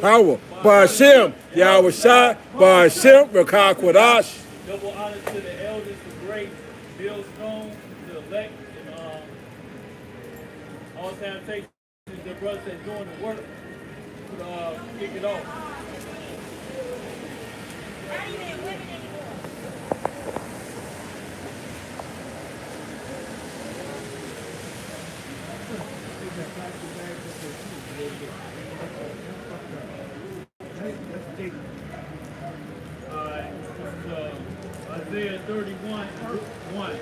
Power. Ba'ashem. Yahweh Shai. Ba'ashem. Rakah Kwadash. Double honor to the elders, the great Bill Stone, the elect, and all salutations to the brothers that's doing the work to kick it off. Not even women anymore. Isaiah 31, 1.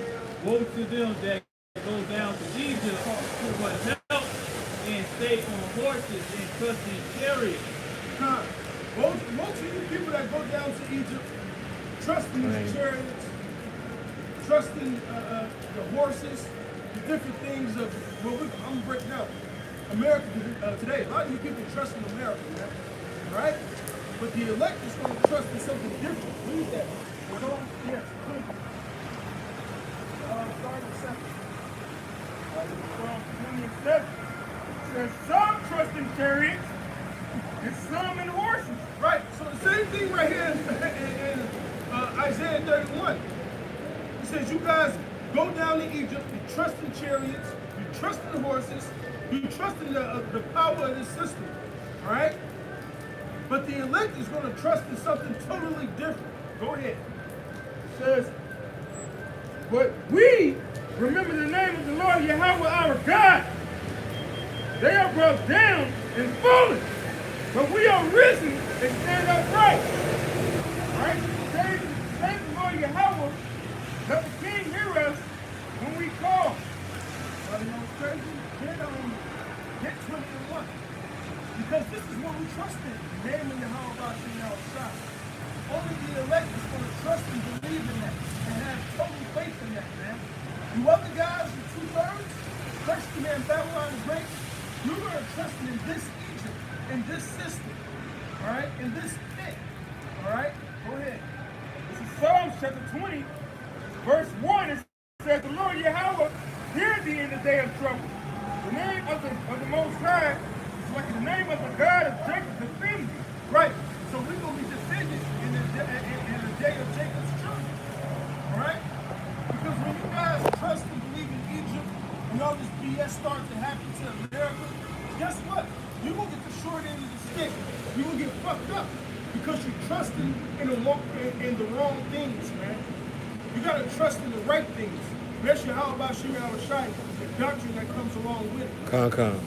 Woe to them that go down to Egypt for help and stay on horses and trust in chariots. Most of you people that go down to Egypt, trusting these chariots, trusting the horses, the different things of, well, I'm going to break down. America today, a lot of you people trust in America, man, right? But the elect is going to trust in something different. Read that. Yes, please. Start with 7. Psalm 27 says, some trust in chariots and some in horses. Right, so the same thing right here in Isaiah 31. It says, you guys go down to Egypt, you trust in chariots, you trust in horses, you trust in the power of this system, all right? But the elect is going to trust in something totally different. Go ahead. It says, but we remember the name of the Lord Yahweh our God. They are brought down and fallen, but we are risen and stand upright. All right? Thank the Lord Yahweh. Let the King hear us when we call. Well, you know what's crazy? Get 21. Because this is what we trust in. Naming Yahweh Bashim Yahushua. Only the elect is going to trust and believe in that and have total faith in that, man. You other guys, you 2/3, especially man, Babylon the Great, you're going to trust in this Egypt, in this system, all right, in this pit, all right? Go ahead. This is Psalms chapter 20, verse 1. It says, the Lord Yahweh hear thee in the day of trouble. The name of the Most High is like the name of the God of Jacob defend thee. Right. So we're going to be defended in the day of Jacob's trouble, all right? Because when you guys trust and believe in Egypt and all this BS starts to happen to America, guess what? You're going to get the short end of the stick. You're going to get fucked up because you're trusting in the wrong things, man. You got to trust in the right things. That's your how about Shema Shai, the doctrine that comes along with it. Con.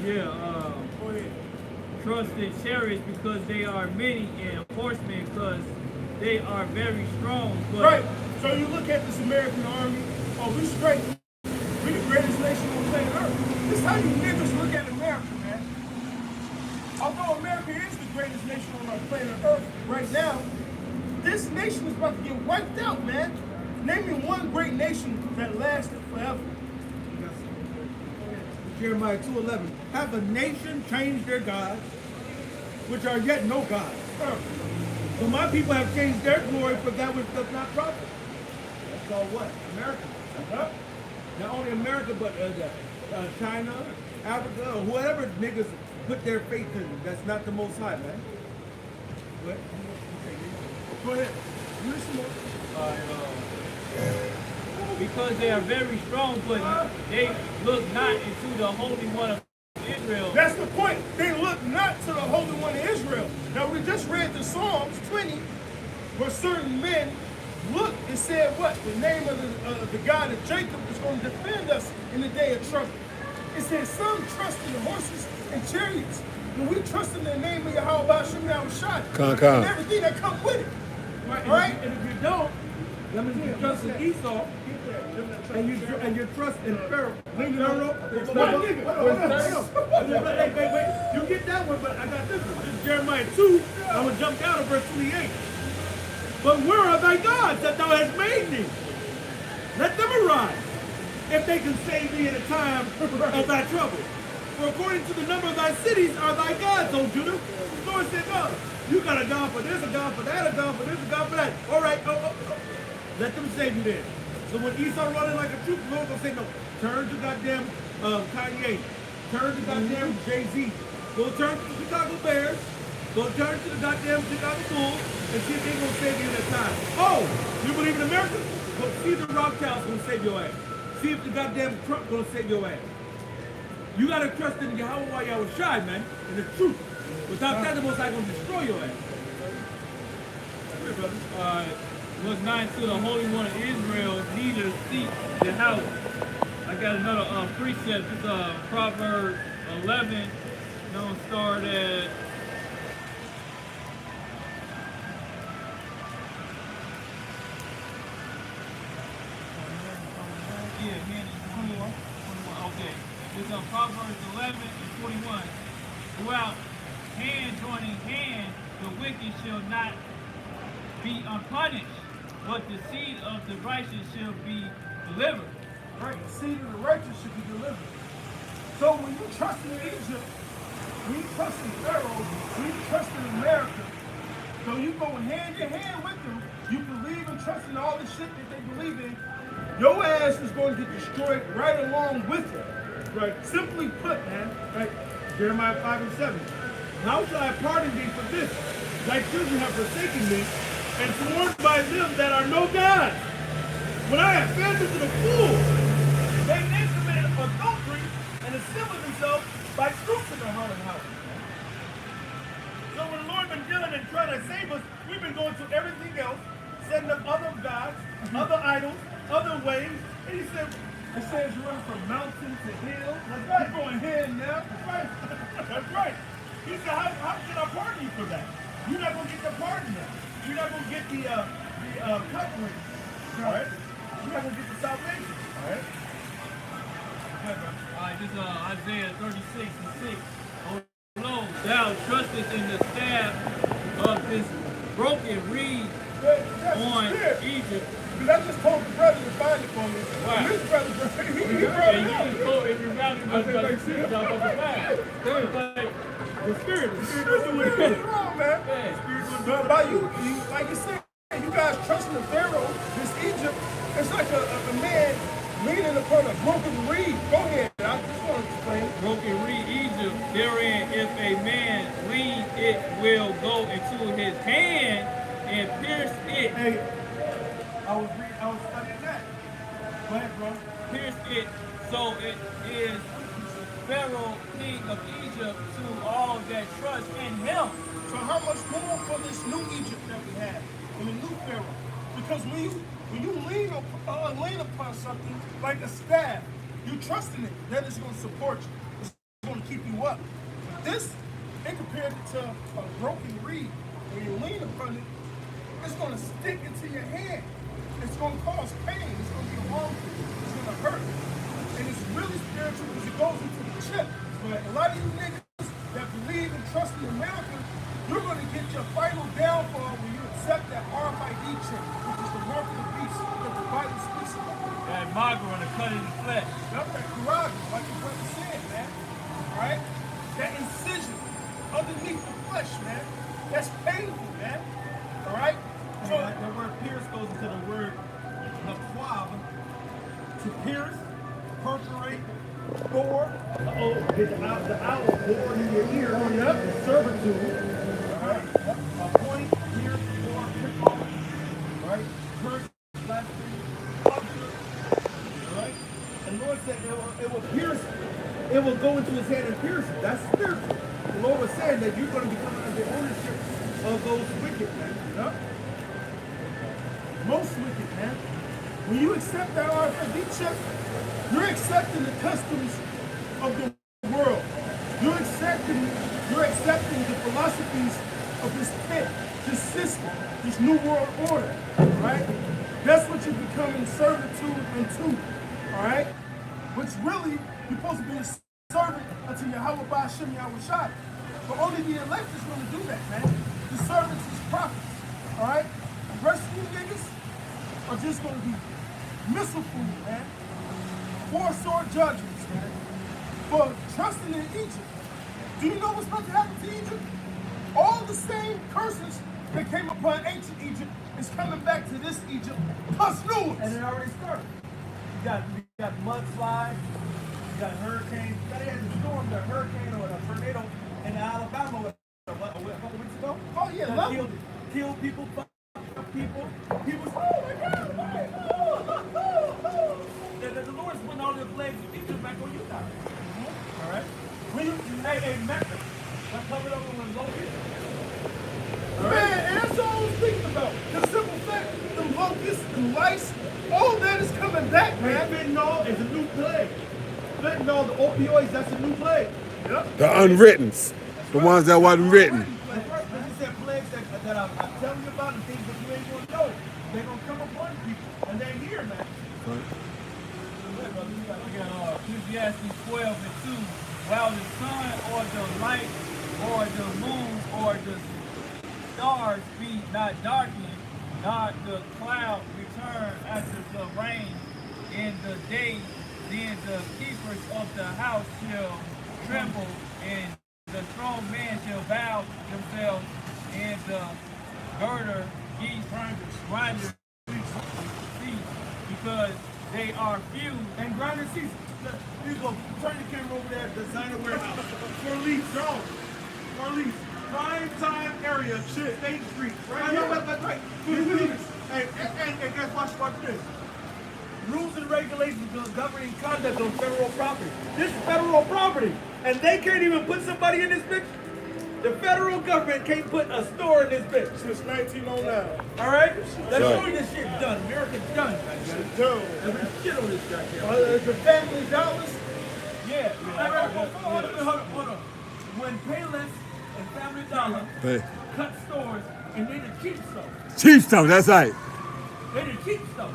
Yeah, Go ahead. trust in chariots because they are many, and horsemen because they are very strong. But Right. So you look at this American army, oh, we straight. We the greatest nation on planet Earth. This is how you niggas look at America, man. Although America is the greatest nation on our planet Earth right now, this nation is about to get wiped out, man. Name me one great nation that lasted forever. Jeremiah 2:11. Have a nation changed their gods, which are yet no gods. So my people have changed their glory for that which does not profit. That's called what? America. Not only America, but China, Africa, or whoever niggas put their faith in. That's not the Most High, man. What? Go ahead. Listen. because they are very strong, but they look not into the Holy One of Israel. That's the point. They look not to the Holy One of Israel. Now, we just read the Psalms 20, where certain men looked and said what? The name of the God of Jacob is going to defend us in the day of trouble. It says some trust in the horses and chariots, but we trust in the name of Yahweh Bashim Yahushua and everything that comes with it. Right? And if you don't, that means you trust in Esau, and you trust in Pharaoh. Wait. You get that one, but I got this one. This is Jeremiah 2. I'm going to jump down to verse 28. But where are thy gods that thou hast made thee? Let them arise, if they can save thee in a time of thy trouble. For according to the number of thy cities are thy gods, O Judah. The Lord said, no, you got a God for this, a God for that, a God for this, a God for that. All right, let them save you then. So when Esau running like a troop, the Lord gonna say, no, turn to goddamn Kanye. Turn to goddamn Jay-Z. Go turn to the Chicago Bears. Go turn to the goddamn Chicago Bulls and see if they're going to save you in that time. Oh, you believe in America? Go see if the Rock Towers going to save your ass. See if the goddamn Trump going to save your ass. You got to trust in Yahweh while y'all was shy, man, and the truth. Without that, the Most High going to destroy your ass. Here, brother. Verse 9 to the Holy One of Israel, neither seek the house. I got another precept. It's Proverbs 11. Don't start at. Okay. It's Proverbs 11 and 21. Throughout hand joining hand, the wicked shall not be unpunished, but the seed of the righteous shall be delivered. Right, the seed of the righteous should be delivered. So when you trust in Egypt, when you trust in Pharaoh, when you trust in America, so you go hand in hand with them, you believe and trust in all the shit that they believe in, your ass is going to get destroyed right along with them. Right. Simply put, man. Right. Jeremiah 5 and 7. How shall I pardon thee for this? Thy children have forsaken me and sworn by them that are no gods. When I have fed them to the full, they committed adultery and assembled themselves by troops in the harlot house. So when the Lord been dealing and trying to save us, we've been going to everything else, setting up other gods, other idols, other ways. And he said, It says you run from mountain to hill. That's right. You're going here and there. That's right. That's right. He said, how should I pardon you for that? You're not going to get the pardon now. You're not going to get the covering. All right? You're not going to get the salvation. All right? Alright, this is Isaiah 36 and 6. Oh Lord, thou trustest in the staff of this broken reed on Egypt. Because I just told the brother to find it for me. Wow. And this brother, he brought And it you up. can quote if you rally with the spirit The spirit is wrong, man. But by you, like you said, you guys trust in Pharaoh, this Egypt, it's like a man leaning upon a broken reed. Go ahead, I just want to explain. broken reed Egypt, therein if a man lean, it will go into his hand and pierce it. Hey, I was studying that. Go ahead, bro. Pierce it, so it is Pharaoh, king of Egypt, to all that trust in him. So how much more for this new Egypt that we have, and the new Pharaoh? Because when you lean upon something like a staff, you trust in it, that it's going to support you. It's going to keep you up. This, they compared it to a broken reed. When you lean upon it, it's going to stick into your hand. It's going to cause pain. It's going to be harmful. It's going to hurt. And it's really spiritual because it goes into the chip. But a lot of you niggas that believe and trust in America, you're going to get your final downfall when you accept that RFID chip, which is the mark of the beast that the Bible speaks about. That Magra and the cut in the flesh. That's that karate, like your brother said, man. Right? That incision underneath the flesh, man. That's painful, man. All right? So, The word pierce goes into the word naquab, to pierce, perforate, bore. Get the owl bore in your ear. The servitude. All right. A point, pierce, bore, pick off. Right? Curse, blasphemy, utter. All right? And the Lord said it will pierce. It will go into his hand and pierce it. That's spiritual. The Lord was saying that you're going to become under the ownership of those wicked men. Yep. most wicked, man. When you accept that RFID chip, you're accepting the customs of the world. You're accepting the philosophies of this pit, this system, this new world order, right? That's what you're becoming servitude unto, all right? Which really, you're supposed to be a servant unto Yahweh Ba'ashem Yahweh Shai. But only the elect is going to do that, man. The servants is prophets, all right? The rest of you niggas are just going to be missile food, man. 4 sword judgments, man. For trusting in Egypt. Do you know what's about to happen to Egypt? All the same curses that came upon ancient Egypt is coming back to this Egypt, plus new ones. And it already started. You got mudslide, You got hurricane. You had the storm, the hurricane or the tornado in Alabama a couple weeks ago. Oh, yeah, That love killed people, fucked up people. People, oh my God, right. The Lord's putting all the plagues of Egypt back on you now. All right? Hey, Mecca. Let's cover it up with locusts. Man, and that's all I was thinking about. The simple fact, the locusts, the lice, all that is coming back, man. Fentanyl is a new plague. Fentanyl, the opioids, that's a new plague. Yep. The unwrittens, the ones that wasn't written. That's right. This is that plagues that I'm telling you about, and things that you ain't gonna know. They're gonna come upon people, and they're here, man. We got Ecclesiastes 12 and 2. While the sun or the light or the moon or the stars be not darkened, not the cloud return after the rain in the day, then the keepers of the house shall tremble, and the strong men shall bow themselves, and the girder geese grinders cease, because they are few. And grinder seats. You go turn the camera over there at Designer Warehouse. Forleaf, Jones. Forleaf. Prime time area, shit, State Street. Right here. That's right. And guess what? Watch this. Rules and regulations governing conduct on federal property. This is federal property. And they can't even put somebody in this bitch. The federal government can't put a store in this bitch. Since 1909. All right? Let's Right. show you this shit done. America's done. Dude. There's shit on this goddamn. The Family Dollars. Yeah. Hold on. When Payless and Family Dollar Hey. cut stores and they the cheap stuff. Cheap stuff, that's right. They the cheap stuff.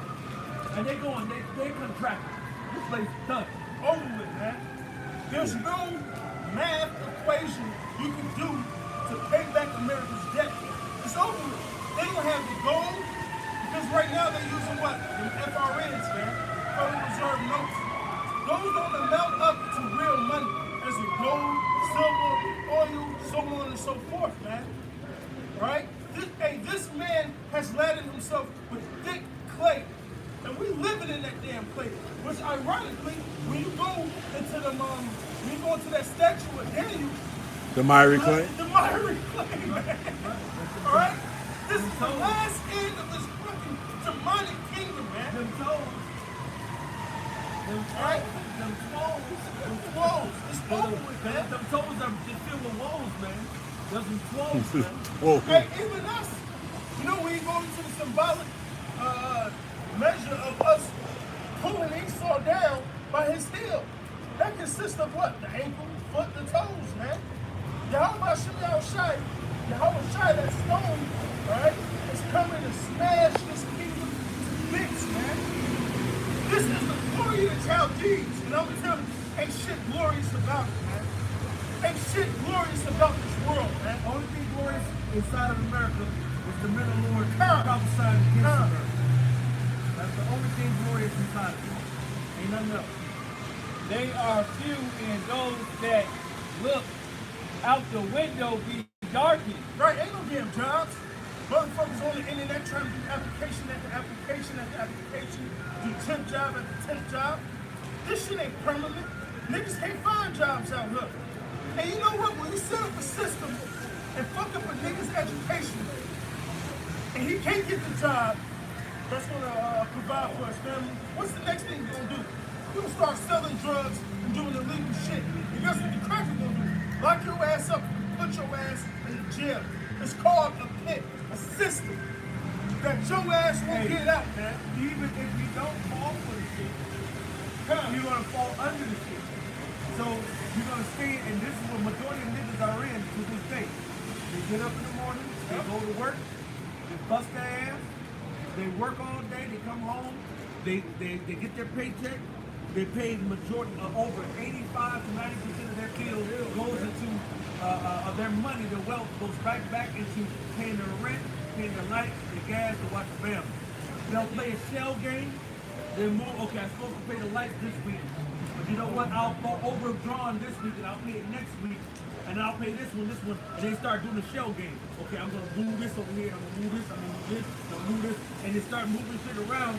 And they going, they contract. This place is done. Over with, man. There's no math equation you can do to pay back America's debt. It's over with. They don't have the gold, because right now they're using what? The FRNs, man. Federal Reserve notes. Those don't amount up to real money. As in gold, silver, oil, so on and so forth, man. Right? This man has lathered himself with thick clay. And we living in that damn clay. Which ironically, when you go into the when you go into that statue of Daniel, The miry clay. the miry clay, man. Alright? This is the last end of this fucking demonic kingdom, man. Them toes. Alright? Them toes. Them clothes. It's over with, man. Them toes are just filled with woes, man. There's some clothes, man. Whoa. Hey, even us. You know, when you go into the symbolic measure of us pulling Esau down by his heel, that consists of what? The ankle, foot, the toes, man. Yahweh Shai, that stone, right, is coming to smash this kingdom to bits, man. This is the glory of the Chaldees, and I'm gonna tell you, ain't shit glorious about it, man. Ain't shit glorious about this world, man. Only thing glorious inside of America was the men of the Lord prophesying against America. That's the only thing glorious inside of it. Ain't nothing else. They are few, and those that look out the window be darkened. Right, ain't no damn jobs. Motherfuckers on the internet trying to do application after application after application, do temp job after temp job. This shit ain't permanent. Niggas can't find jobs out here. And you know what? When you set up a system and fuck up a nigga's education, and he can't get the job that's gonna provide for his family, what's the next thing you're gonna do? You're gonna start selling drugs and doing illegal shit. And guess what the crackers gonna do? Lock your ass up, put your ass in the jail. It's called a pit, a system that your ass won't get out, man. Even if you don't fall for the shit, you're gonna fall under the shit. So you're gonna stay, and this is what majority of niggas are in to this day. They get up in the morning, they go to work, they bust their ass, they work all day, they come home, they get their paycheck, they pay majority over 85 to 90% of their bill goes into their money, their wealth goes back into paying their rent, paying their lights, their gas, to watch the family. They'll play a shell game. They're more, okay, I'm supposed to pay the lights this week. But you know what? I'll go overdrawn this week and I'll pay it next week. And I'll pay this one. And they start doing the shell game. Okay, I'm gonna move this over here, I'm gonna move this, I'm gonna move this, I'm gonna move this. And they start moving shit around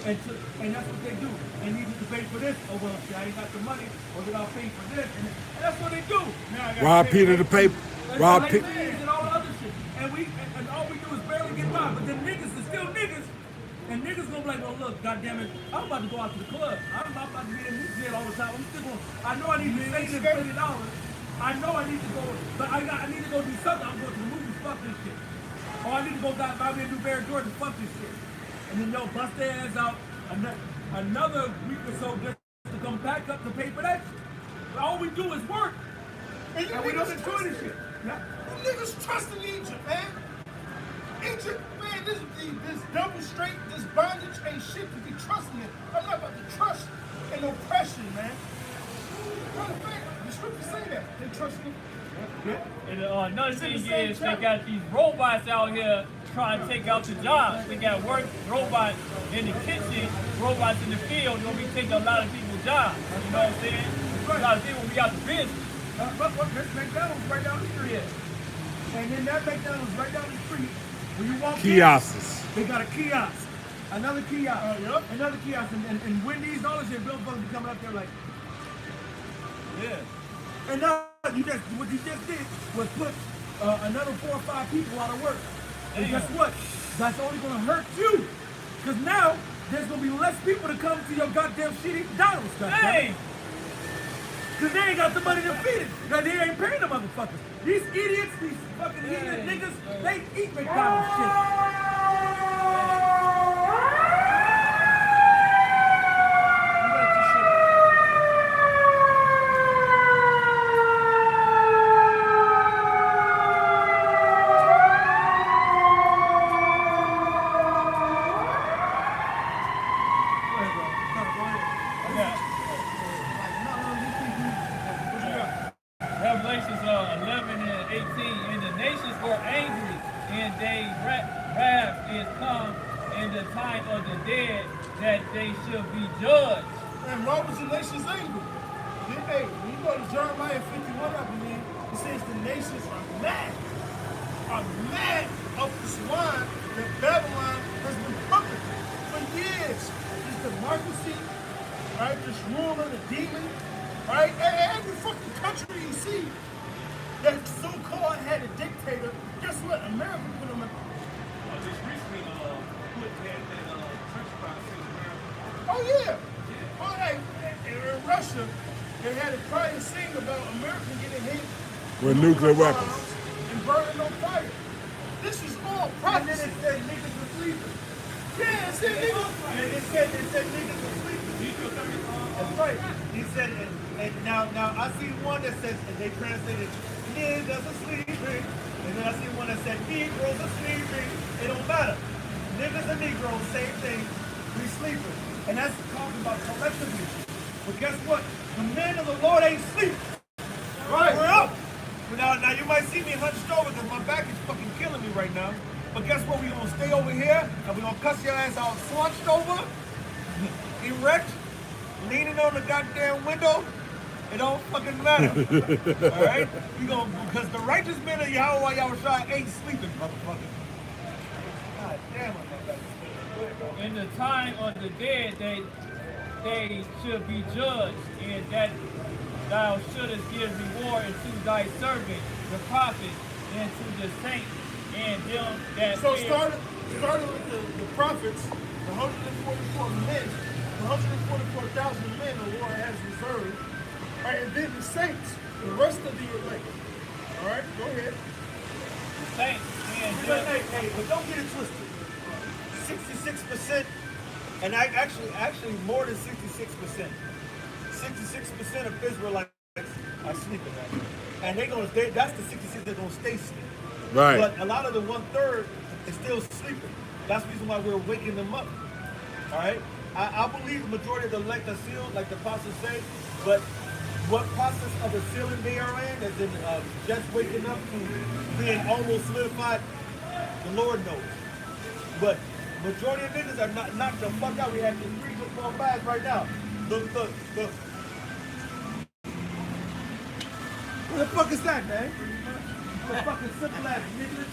And that's what they do. They need you to pay for this. Oh, well, see, I ain't got the money. Or then I'll pay for this. And that's what they do. Now I gotta Rob pay Peter for the paper. and Rob like Peter. things and all the other shit. And all we do is barely get by. But then niggas is still niggas. And niggas gonna be like, well, look, goddammit, I'm about to go out to the club. I'm not about to be in this jail all the time. I'm still going. I know I need to save this $30. I know I need to go, but I need to go do something. I'm going to the movies. Fuck this shit. Or I need to go buy me a new Bear Jordan. Fuck this shit. And then they'll bust their ass out another week or so just to come back up to pay for that shit. All we do is work. And we don't enjoy this shit. Yeah. You niggas trust in Egypt, man. Egypt, man, this double straight, this bondage ain't shit to be trusting in. I'm not about to trust in oppression, man. Matter of fact, the scriptures say that. They trust in. And another thing is, they got these robots out here trying to take out the jobs. They got robots in the kitchen, robots in the field. They'll be taking a lot of people's jobs. You know what I'm saying? A lot of people will be out the business. But this McDonald's right down the street. And then that McDonald's right down the street, when you walk Kiosks. in, they got a kiosk. Another kiosk. Yep. Another kiosk. And Wendy's, all this shit, Bill Bugs be coming up there like, yeah. And now, what you just did was put another 4 or 5 people out of work. And guess what? That's only going to hurt you. Because now, there's going to be less people to come to your goddamn shitty McDonald's. Hey! Because they ain't got the money to feed it. Now, they ain't paying the motherfuckers. These idiots, these fucking idiot niggas, they eat McDonald's shit. Revelations 11 and 18. And the nations were angry, and they wrath is come in the time of the dead, that they should be judged. And why was the nations angry? Hey, when you go to Jeremiah 51, I believe, it says the nations are mad of this wine that Babylon has been pumping for years. This democracy, right? This ruler, the demon, right? Every fucking country you see that so-called had a dictator, guess what? America put them in. Just recently, put that church process around. Oh yeah. Oh, hey, in Russia, they had a crying scene about America getting hit With nuclear bombs weapons. and burning on fire. This is all And then prophecy. it said niggas were sleeping. Yeah, it's illegal. And it said niggas were sleeping. That's right. He said, and now I see one that says, and they translated, niggas are sleeping. And then I see one that said, Negroes are sleeping. It don't matter. Niggas and Negroes, same thing. We sleeping. And that's talking about collectively. But guess what? The men of the Lord ain't sleeping. Right. We're up. Now you might see me hunched over because my back is fucking killing me right now. But guess what? We're gonna stay over here and we're gonna cuss your ass out slunched over, erect, leaning on the goddamn window. It don't fucking matter. Alright? You gonna because the righteous men of Yahweh Yahushua ain't sleeping, motherfucker. God damn it, my back is killing me. Go ahead, bro. In the time of the dead, they should be judged, and that thou shouldest give reward unto thy servant, the prophet, and to the saints, and them that So fear. started with the prophets, the 144 men, the 144,000 men the Lord has reserved, right? And then the saints, the rest of the elect. All right, go ahead. Saints, and But, them, hey, but don't get it twisted. 66%, and actually more than 66%. 66% of Israelites are sleeping now. And that's the 66 they're gonna stay sleeping. Right. But a lot of the 1/3 is still sleeping. That's the reason why we're waking them up. All right? I believe the majority of the elect are sealed, like the apostles say, but what process of the sealing they are in, as in just waking up to being almost solidified, the Lord knows. But majority of niggas are not knocked the fuck out. We have the 3 football bags right now. Look. What the fuck is that, man? What fucking simple ass niggas?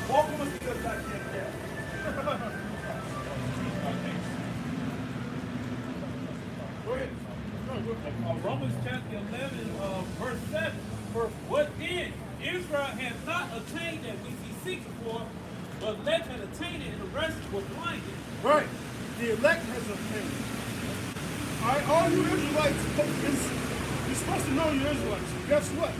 Welcome us to the goddamn death. Go ahead. No, go ahead. Romans chapter 11, verse 7. What then? Israel has not attained that which he seeks for, but elect had attained it, and the rest was blinded. Right. The elect has obtained. All right, all you Israelites, you're supposed to know you're Israelites. Guess what?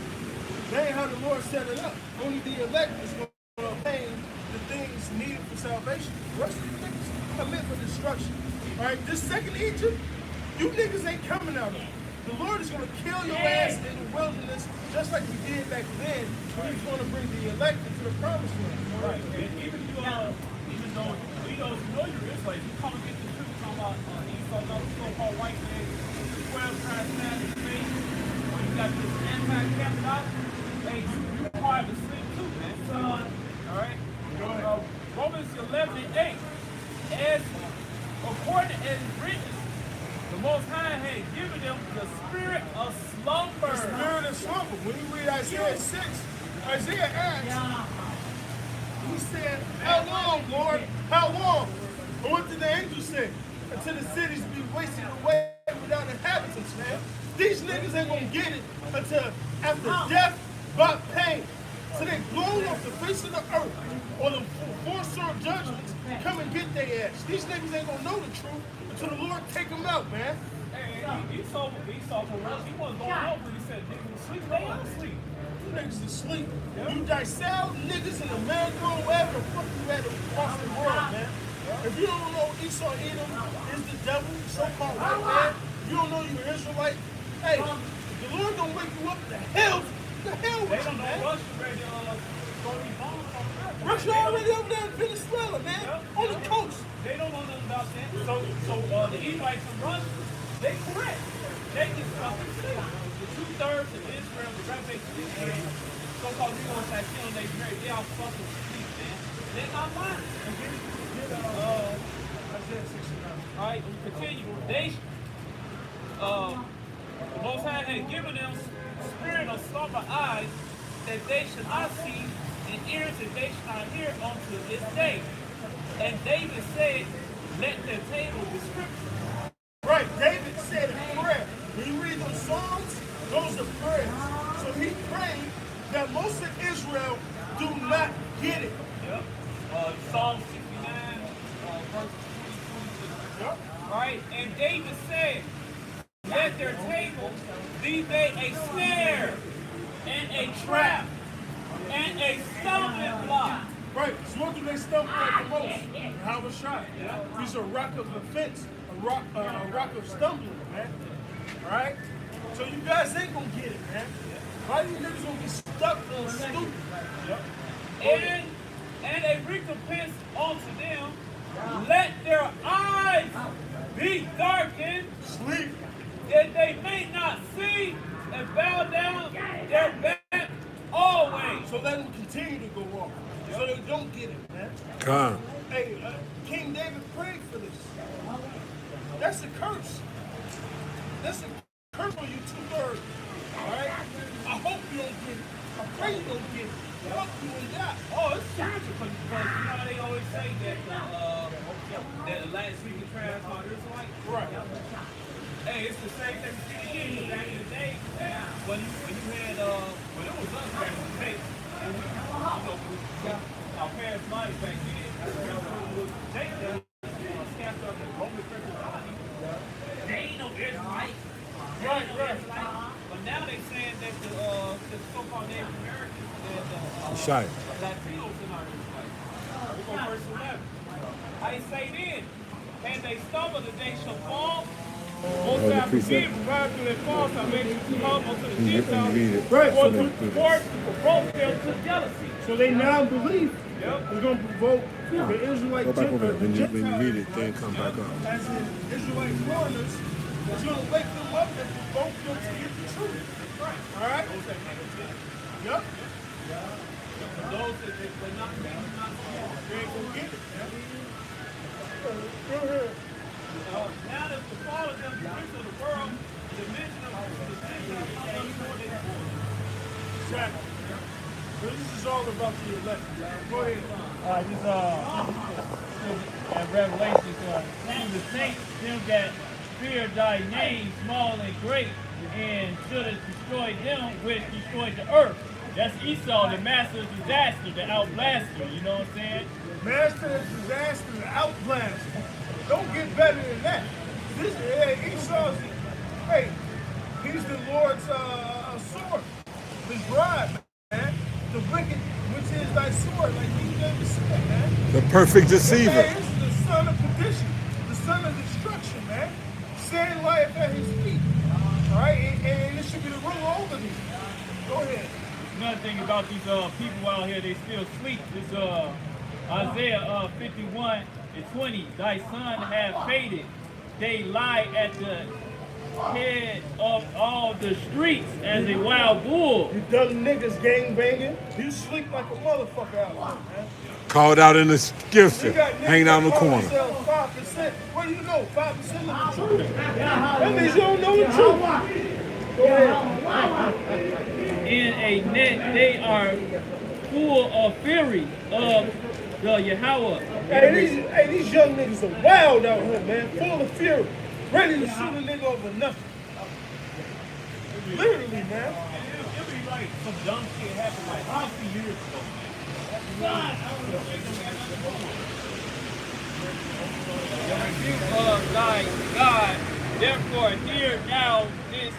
That ain't how the Lord set it up. Only the elect is going to obtain the things needed for salvation. The rest of you niggas are meant for destruction. All right, this second Egypt, you niggas ain't coming out of it. The Lord is going to kill your ass in the wilderness, just like he did back then, when he's going to bring the elect into the promised land. Right. And even though you know you're Israelites, you come against the truth talking about Esau, those so-called white men, 12 tribes stand in faith. When you got this anti-Catholic out, hey, you require to sleep too, man. Son. All right. Romans 11 and 8. As according as written, the Most High had given them the spirit of slumber. The spirit of slumber. When you read Isaiah 6, Isaiah asked, he said, how long, Lord? How long? And what did the angel say? Until the cities be wasted away without inhabitants, man. These niggas ain't gonna get it until after death by pain. So they blown off the face of the earth, or the four sword judgments come and get their ass. These niggas ain't gonna know the truth until the Lord take them out, man. Hey, he saw for us. He wasn't going out when he said niggas sleep. They don't sleep. You niggas asleep. You dissel niggas in America or wherever the fuck you at across the world, man. If you don't know Esau Edom is the devil, so-called white man, if you don't know you're an Israelite, hey, if the Lord don't wake you up, the hell They with don't you, know man. Russia ready to go be bombed on America. Russia already over there in Venezuela, man, on the coast. They don't know nothing about that. So the Edomites from Russia, they correct. They just fucking sleep. The 2/3 of Israel, the refugees, so-called New York Latino, they all fucking sleep, man. They're not lying. All right, we continue. The Most High had given them spirit of slumber eyes that they should not see, and ears that they should not hear unto this day. And David said, let their table be scripture. Right, David said a prayer. When you read those Psalms, those are prayers. So he prayed that most of Israel do not get it. Yep. Psalm 69, verse 26. Yep. All right, and David said, let their table be they a snare, and a trap, and a stumbling block. Right, so what do they stumble at the most? How was shot. He's a rock of offense, a rock of stumbling, man. All right? So you guys ain't gonna get it, man. Why you niggas gonna be stuck on stupid? Yep. And a recompense unto them, let their eyes be darkened, Sleep. that they may not see and bow down their back always. So let them continue to go off. So they don't get it, man. Come. Hey, King David prayed for this. That's a curse. That's a curse on you 2/3. Alright? I hope you don't get it. I pray you don't get it. Fuck you and die. Oh, it's spiritual because you know how they always say that the last week of trash on Israelite. Right. Hey, it's the same thing we did back in the day when you had when it was us back in the day. And we, our parents' money back then. They camped up in Roman Christian colony. They ain't no Israelite. Right. But now they saying that the so-called Native Americans and Shy. Latinos in our Israelites. We go verse 11. I say then, and they stumble that they shall fall. Most the High precept. forgive, provide for their faults, I make you to come unto the Gentiles, read it. Right. or to So provoke them to jealousy. So they now believe Yep. it's going to provoke the Israelite Go back over there. Gentiles. When you read it, then come back up. As in Israelite foreigners, it's going to wake them up and provoke them to get the truth. Alright? Yep. Those that were not made, not They ain't going to get it. now that the fall of them, the prince of the world, the mention of the Gentiles, how much more they do. Exactly. So this is all about the elect. Go ahead. This in Revelation, them the saints, them that fear thy name, small and great, and shouldest destroy them which destroyed the earth. That's Esau, the master of disaster, the outblaster, you know what I'm saying? Master of disaster, the outblast. Don't get better than that. This Esau's, hey, he's the Lord's sword, his rod, man. The wicked, which is thy sword, like King David said, man. The perfect deceiver. Man, this is the son of perdition, the son of destruction, man. Sin lieth at his feet. All right, and it should be the rule over thee. Go ahead. Another thing about these people out here, they still sleep. This Isaiah 51:20. Thy son hath faded. They lie at the head of all the streets as a wild bull. You dumb niggas gang banging. You sleep like a motherfucker out there, man. Called out in the You scripture, got niggas hanging out in the that call corner. themselves 5%. What do you know? 5% of the truth. That means you don't know the truth. Go ahead. In a net they are full of fury of the Yahweh. Hey, these young niggas are wild out here, man. Full of fury. Ready to shoot a nigga over nothing. Literally, man. It'll be like some dumb shit happened like 50 years ago. Of thy God, therefore hear now this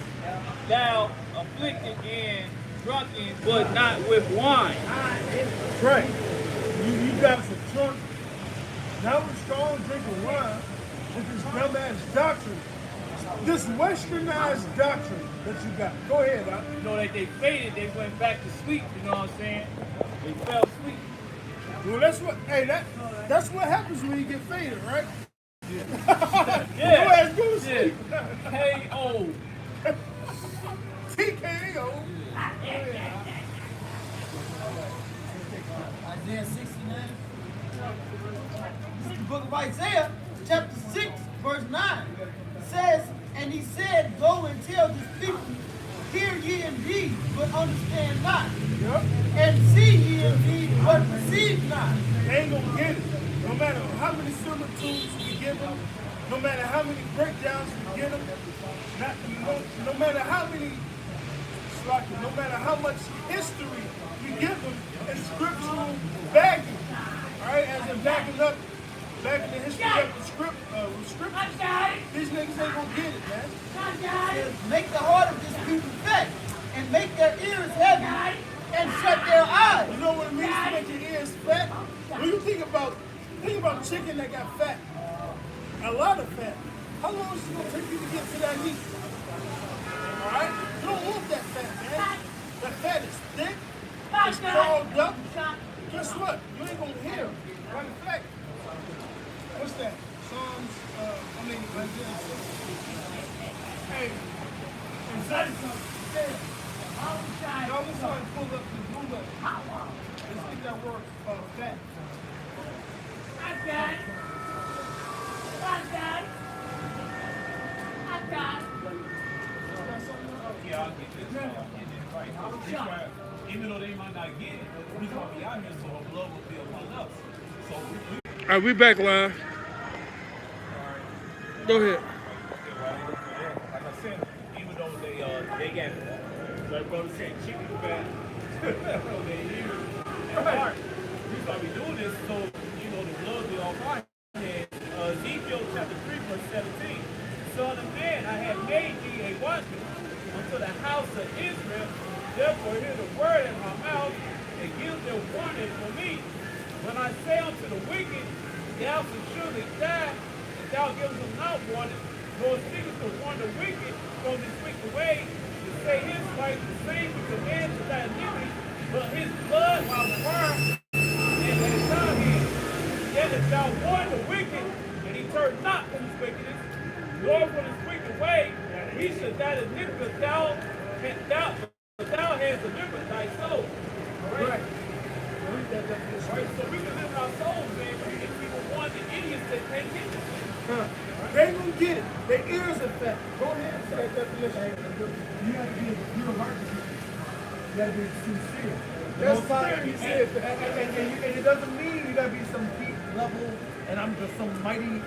thou afflicted and drunken, but not with wine. Right. You got some drunk, now we're strong drinking wine with this dumbass doctrine. This westernized doctrine that you got. Go ahead, Doc. You know that they faded, they went back to sleep, you know what I'm saying? They fell asleep. Well, that's what, that's what happens when you get faded, right? Yeah. Your ass go to sleep. K.O. TKO. Isaiah 69. This is the book of Isaiah, chapter 6, verse 9. It says, and he said, go and tell this people, hear ye indeed, but understand not. Yep. And see ye indeed, but perceive not. They ain't gonna get it. No matter how many similitudes we give them, no matter how many breakdowns we give them, no matter how many, no matter how much history we give them and scriptural backing, all right, as in backing the history of the scripture, these niggas ain't gonna get it, man. Make the heart of this people fat, and make their ears heavy, and shut their eyes. You know what it means to make your ears fat? When you think about chicken that got fat, a lot of fat. How long is it gonna take you to get to that meat? All right, you don't want that fat, man. That fat is thick, it's crawled up. Guess what? You ain't gonna hear it. Matter of fact, what's that? Psalms, Isaiah 6. Hey, Isaiah 6. Y'all let's try and pull up the Google. Let's get that word fat. Yeah, I'll get this. Right. Even though they might not get it, we gonna be out here, so our blood will be upon us. So All right, we back live. Go ahead. like I said, even though they got, like brother said, chicken fat, they ears and heart. We gonna be doing this so the blood be all right. And Ezekiel chapter 3 verse 17. Son of man, I have made thee a watchman unto the house of Israel. Therefore hear the word in my mouth and give them warning for me. When I say unto the wicked, thou shalt surely die, and thou givest them not warning, nor speakest to warn the wicked from his wicked way, to say his right, the same with command to thy iniquity, but his blood while firm and at his time hand. Yet if thou warn the wicked, and he turn not from his wickedness, nor from his wicked way, he should die the iniquity thou hast delivered thy soul. Right? Right? So we can live our souls, man. And people want the idiots that can't get it. They ain't gonna get it. Their ears are fat. Go ahead and say that definition. You have to be a pure heart. You have to be sincere. That's fine. He said, And it doesn't mean you gotta be some deep level, and I'm just some mighty,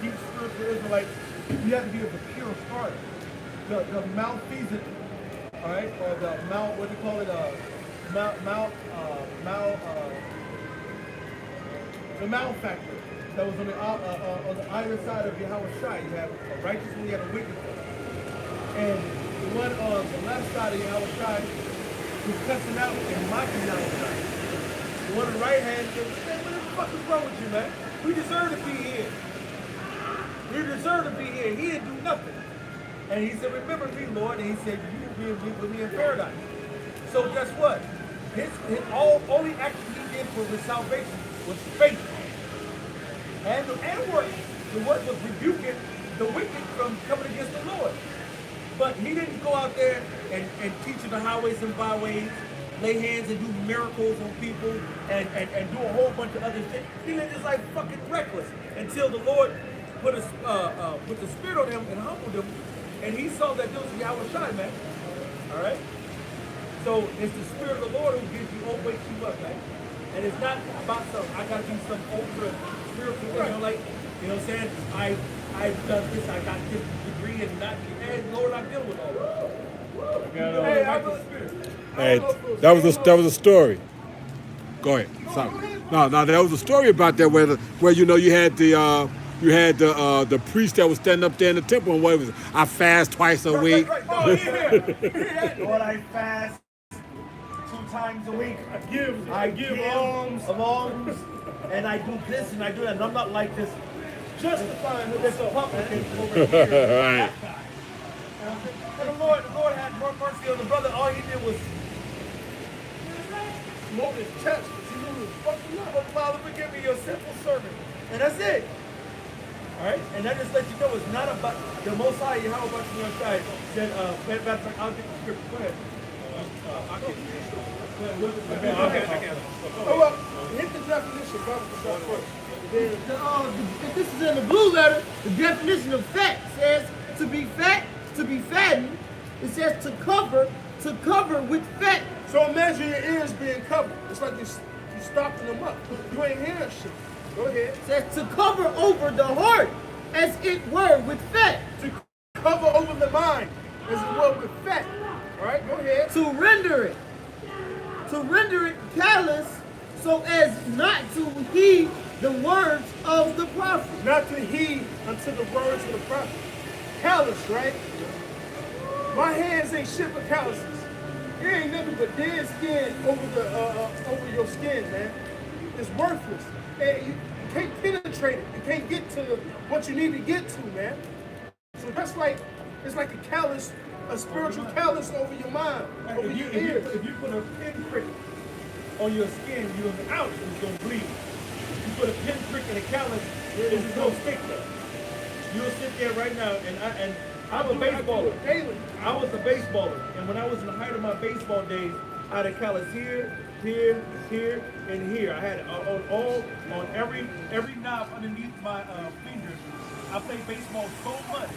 deep spiritual Israelite. You have to be of the pure heart. The malfeasant, all right, or the what do you call it? The malefactor that was on the either side of Yahweh Shai. You have a righteous one, you have a wicked one. And the one on the left side of Yahweh Shai was cussing out and mocking Yahweh Shai. The one on the right hand said, man, what the fuck is wrong with you, man? We deserve to be here. We deserve to be here. He didn't do nothing. And he said, remember me, Lord. And he said, you will be with me in paradise. So guess what? His only action he did for his salvation was faith. And work. The work was rebuking the wicked from coming against the Lord. But he didn't go out there and teach in the highways and byways, lay hands and do miracles on people and do a whole bunch of other shit. He lived his life fucking reckless until the Lord put the spirit on him and humbled him. And he saw that this was Yahweh Shai, man. All right? So it's the spirit of the Lord who gives you, wakes you up, man. And it's not about I got to be some ultra spiritual, you know, like, you know what I'm saying? I've done this, I got this degree, and not, hey, Lord, I'm dealing with all that. Hey, I know the spirit. Hey, that was a story. Go ahead. Sorry. No, that was a story about that where you know you had the priest that was standing up there in the temple and what was it? I fast twice a week. Right. Oh, yeah. Lord, I fast 2 times a week. I give alms, and I do this and I do that. And I'm not like this justifying this publican over here. Right. And the Lord had more mercy on the brother. All he did was smoke his chest. He was fucking up. Oh, Father, forgive me your simple servant. And that's it. All right? And that just lets you know it's not about the Most High, Yahweh Bashar Yahweh said, I'll get the script. Go ahead. Oh, well, hit the definition, brother. If this is in the blue letter, the definition of fat says to be fat, to be fattened. It says to cover with fat. So imagine your ears being covered. It's like you stopping them up. You ain't hearing shit. Go ahead. It says to cover over the heart, as it were, with fat. To cover over the mind, as it were, with fat. All right, go ahead. To render it callous, so as not to heed the words of the prophet. Not to heed unto the words of the prophet. Callous, right? My hands ain't shit but calluses. It ain't nothing but dead skin over your skin, man. It's worthless. And you can't penetrate it. You can't get to what you need to get to, man. So that's like, it's like a spiritual callus over your mind, over your ears. If you put a pinprick on your skin, you're going to ouch, it's going to bleed. If you put a pinprick in a callus, it's going to stick there. You'll sit there right now, and I'm a baseballer. I was a baseballer, and when I was in the height of my baseball days, I had a callus here, and here. I had it on every knob underneath my fingers. I played baseball so much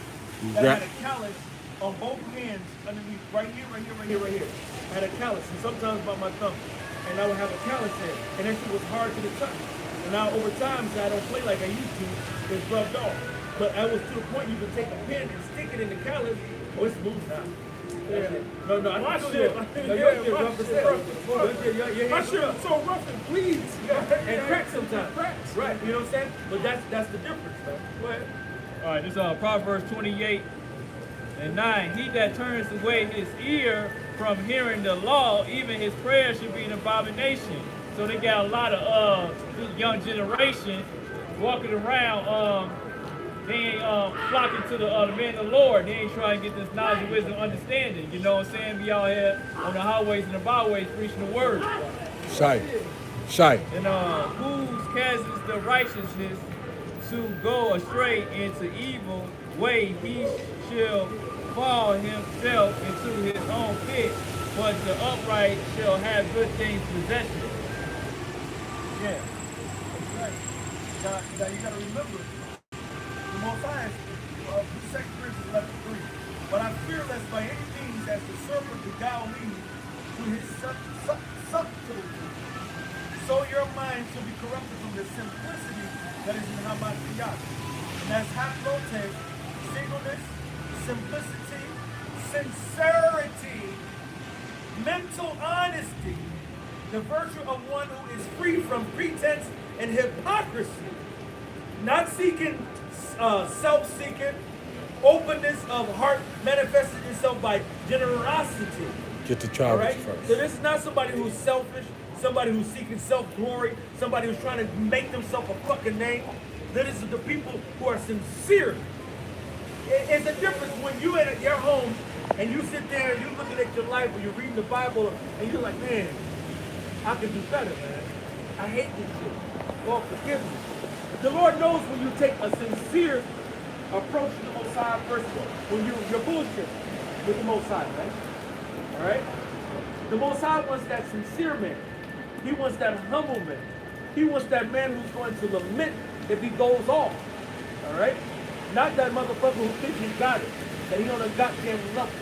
that I had a callus on both hands underneath, right here. I had a callus, and sometimes by my thumb. And I would have a callus there, and that shit was hard to touch. And now over time, so I don't play like I used to, it's rubbed off. But I was to the point you could take a pin and stick it in the callus. Oh, it's smooth now. Yeah. No, I My can shit, do it. my shit is so rough and bleeds. And cracks sometimes. Right, you know what I'm saying? But that's the difference, man. Go ahead. All right, this is Proverbs 28:9. He that turns away his ear from hearing the law, even his prayer should be an abomination. So they got a lot of this young generation walking around. They ain't flocking to the man of the Lord. They ain't trying to get this knowledge, wisdom, understanding. You know what I'm saying? Be out here on the highways and the byways preaching the word. Shy. And whose causes the righteousness to go astray into evil way, he shall fall himself into his own pit, but the upright shall have good things possession. Yeah. That's right. Now you gotta remember, the Most High, 2 Corinthians 11:3. But I fear lest by any means as the serpent beguile me to his subtlety, so your mind shall be corrupted from the simplicity that is in Hamashiach. And as Haplotes singleness, simplicity, sincerity, mental honesty, the virtue of one who is free from pretense and hypocrisy, not seeking, self-seeking, openness of heart manifested itself by generosity. Get the All charge right? first. So this is not somebody who's selfish, somebody who's seeking self-glory, somebody who's trying to make themselves a fucking name. This is the people who are sincere. It's a difference when you at your home and you sit there and you're looking at your life or you're reading the Bible and you're like, man, I can do better, man. I hate this shit. Lord, forgive me. The Lord knows when you take a sincere approach to the Most High first of all. When you're bullshit with the Most High, right? All right? The Most High wants that sincere man. He wants that humble man. He wants that man who's going to lament if he goes off. All right? Not that motherfucker who thinks he got it. That he on a goddamn level.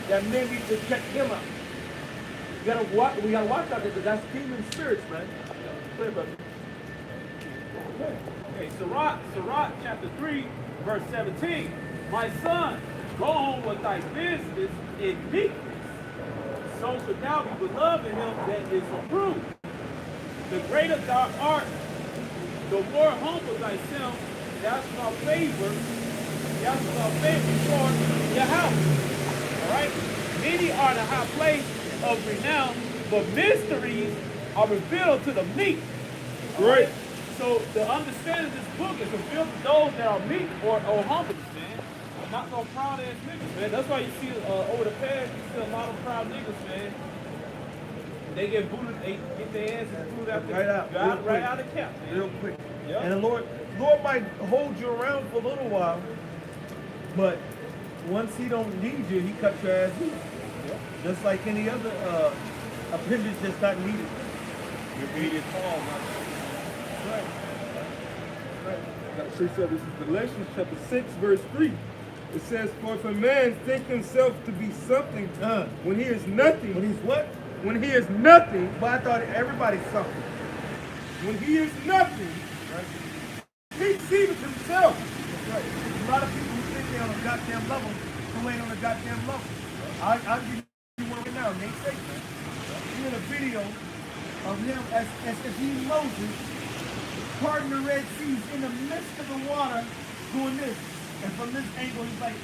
That men need to check him out. We gotta watch out there because that's demon spirits, man. Play, brother. Okay, Sirach chapter 3, verse 17. My son, go on with thy business in meekness. So should thou be beloved in him that is approved. The greater thou art, the more humble thyself, thou shalt favor before your house. Alright? Many are the high place of renown, but mysteries are revealed to the meek. Right. So the understanding of this book is revealed to those that are meek or humble, man. Not no proud ass niggas, man. That's why you see over the past, you see a lot of proud niggas, man. They get booted, they get their asses booted out right out of camp, man. Real quick. Yep. And the Lord might hold you around for a little while, but once he don't need you, he cuts your ass loose. Yep. Just like any other appendage that's not needed. Your immediate call, man. Right. She said this is Galatians chapter 6, verse 3. It says, for if a man think himself to be something when he is nothing, When he's what? when he is nothing, But I thought everybody's something. when he is nothing, he deceiveth himself. That's right. There's a lot of people who think they're on a goddamn level who ain't on a goddamn level. I'll give you one right now, Nate Saban. He had a video of him as if he's Moses parting the Red Seas in the midst of the water doing this. And from this angle, he's like,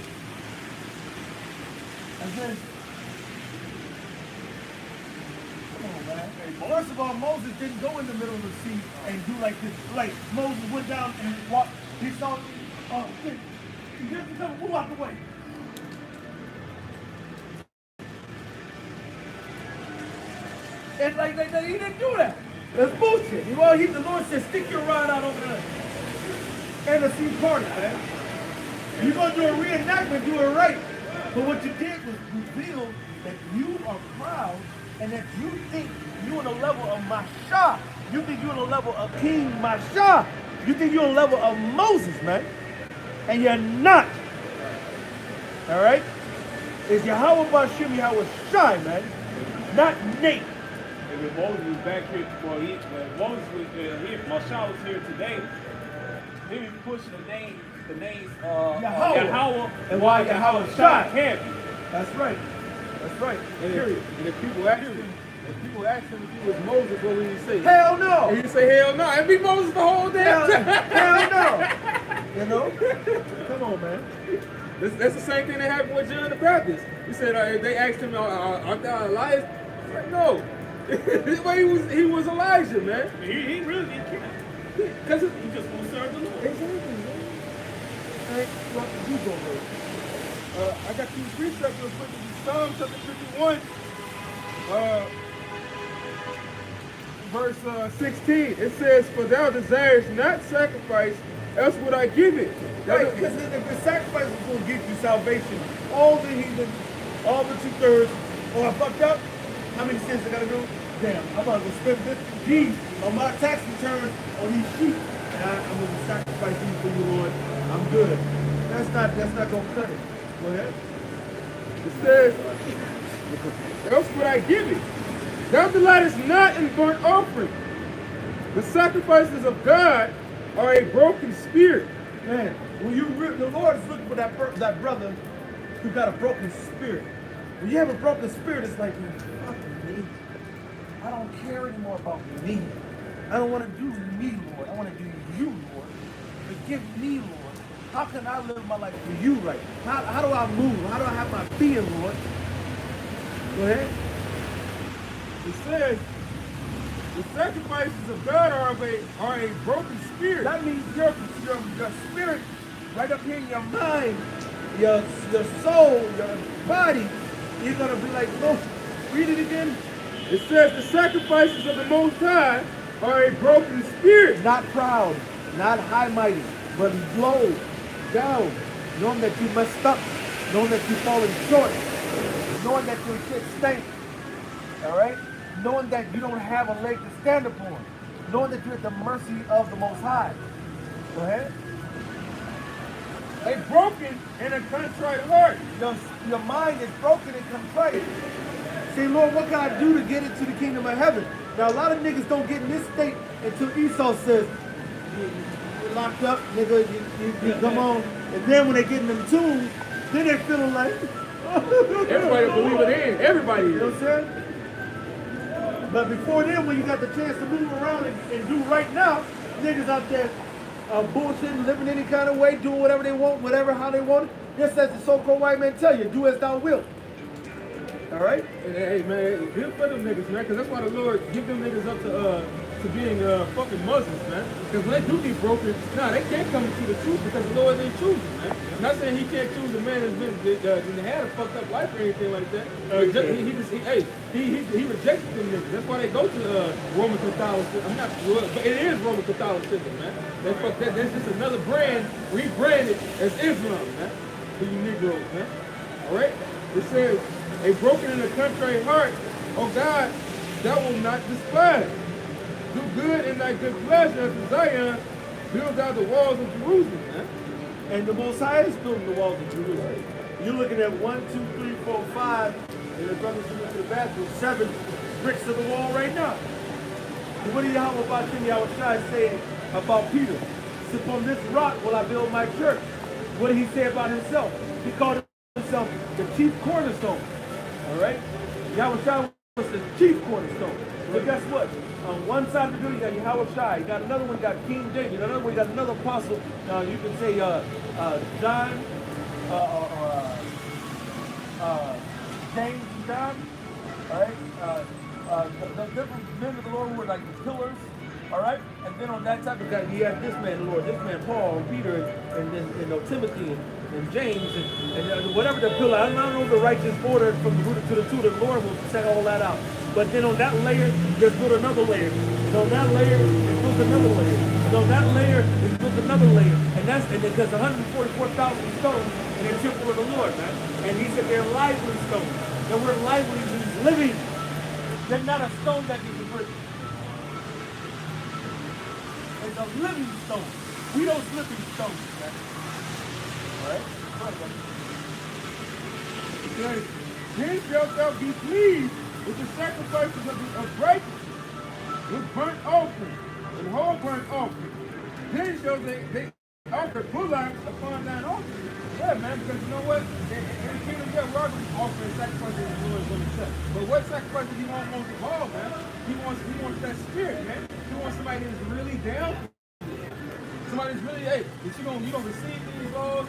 as this. Come on, man. First of all, Moses didn't go in the middle of the sea and do like this. Like, Moses went down and walked. He saw, he didn't come, move out the way. And like he didn't do that. That's bullshit. Well, the Lord said, stick your rod out over there. And the sea parted, man. You're going to do a reenactment, do it right. But what you did was reveal that you are proud and that you think you're on the level of Mashah. You think you're on the level of King Mashah. You think you're on the level of Moses, man. And you're not. All right? It's Yahweh Bashim Yahweh Shai, man. Not Nate. And when Moses was back here, when Moses was here, Moshe was here today, he was pushing the names Yahweh, And why Yahweh Shai? heavy. That's right. That's right. And Period. if people ask him, if he was Moses, what would he say? Hell no. And he'd say, hell no. It'd be Moses the whole damn time. Hell no. You know? Come on, man. That's the same thing that happened with John the Baptist. He said, they asked him, aren't thou Elijah? He's like, no. Well, he was Elijah, man. He really didn't care. Because He just want to serve the Lord. Hey, what you go, bro? I got these precepts real quick. Psalm chapter 51, verse 16. It says, for thou desirest not sacrifice, else would I give it. Right, because if the sacrifice is going to get you salvation, all the heathen, all the 2/3, I fucked up, how many sins I got to do? Damn, I'm about to spend 50 G's on my tax return on these sheep. And I'm going to sacrifice these for you, Lord. I'm good. That's not going to cut it. Go ahead. It says, else would I give it. Thou delightest not in burnt offering. The sacrifices of God are a broken spirit. Man, when the Lord is looking for that brother who got a broken spirit. When you have a broken spirit, it's like, fucking me. I don't care anymore about me. I don't want to do me, Lord. I want to do you, Lord. Forgive me, Lord. How can I live my life for you right? How do I move? How do I have my being, Lord? Go ahead. It says, the sacrifices of God are a broken spirit. That means your spirit, right up here in your mind, your soul, your body, you're going to be like, no, read it again. It says the sacrifices of the Most High are a broken spirit. Not proud, not high-mighty, but low, down, knowing that you messed up, knowing that you've fallen short, knowing that your shit stinks, all right? Knowing that you don't have a leg to stand upon, knowing that you're at the mercy of the Most High. Go ahead. A broken and a contrite heart. Your mind is broken and contrite. Say, Lord, what can I do to get into the kingdom of heaven? Now, a lot of niggas don't get in this state until Esau says, you're locked up, nigga, you come on. And then when they get in them tunes, then they're feeling like, Everybody believe it in. Everybody you know is. what I'm saying? But before then, when you got the chance to move around and do right now, niggas out there bullshitting, living any kind of way, doing whatever they want, how they want it. Just as the so-called white man tell you, do as thou wilt. All right? And hey, man, good for them niggas, man, because that's why the Lord give them niggas up to being fucking Muslims, man. Because when they do get broken, they can't come to the truth because the Lord ain't choosing, man. I'm not saying he can't choose a man that's had a fucked up life or anything like that. But just, he rejected them niggas. That's why they go to Roman Catholicism. I'm not sure, but it is Roman Catholicism, man. That's just another brand rebranded as Islam, man. For you Negroes, man. All right? It says, a broken and a contrite heart, oh God, thou will not despise. Do good in thy good pleasure unto Zion, build out the walls of Jerusalem, man. And the Most High is building the walls of Jerusalem. You're looking at 1, 2, 3, 4, 5, and the brothers who went to the bathroom, 7 bricks of the wall right now. And what did Yahweh Bashem Yahushua say about Peter? Upon this rock will I build my church. What did he say about himself? He called himself the chief cornerstone. All right? Yahushua was the chief cornerstone. But guess what? On one side of the building, you got Yahushua. You got another one, you got King David. Another one, you got another apostle. You can say John, James and John. All right? The different men of the Lord were like the pillars. All right? And then on that side, you have this man, the Lord, this man, Paul, and Peter, and Timothy, and James, and whatever the pillar. I don't know the righteous order from the root to the two. The Lord will set all that out. But then on that layer, there's built another layer. And on that layer, there's built another layer. And on that layer, there's built another layer. And there's 144,000 stones in the temple of the Lord, man. And he said they're lively stones. The word lively means living. They're not a stone that can be written. It's a living stone. We don't living stones, man. All right? Okay. Then shalt thou be pleased with the sacrifices of righteousness, with burnt offering, and whole burnt offering. Then shall they offer bullocks upon thine altar. Yeah, man, because you know what? In the kingdom, we're going to offer sacrifices that the Lord is going to accept. But what sacrifice does he want most of all, man? He wants that spirit, man. He wants somebody that's really down. Somebody's really, hey, if you don't receive these laws,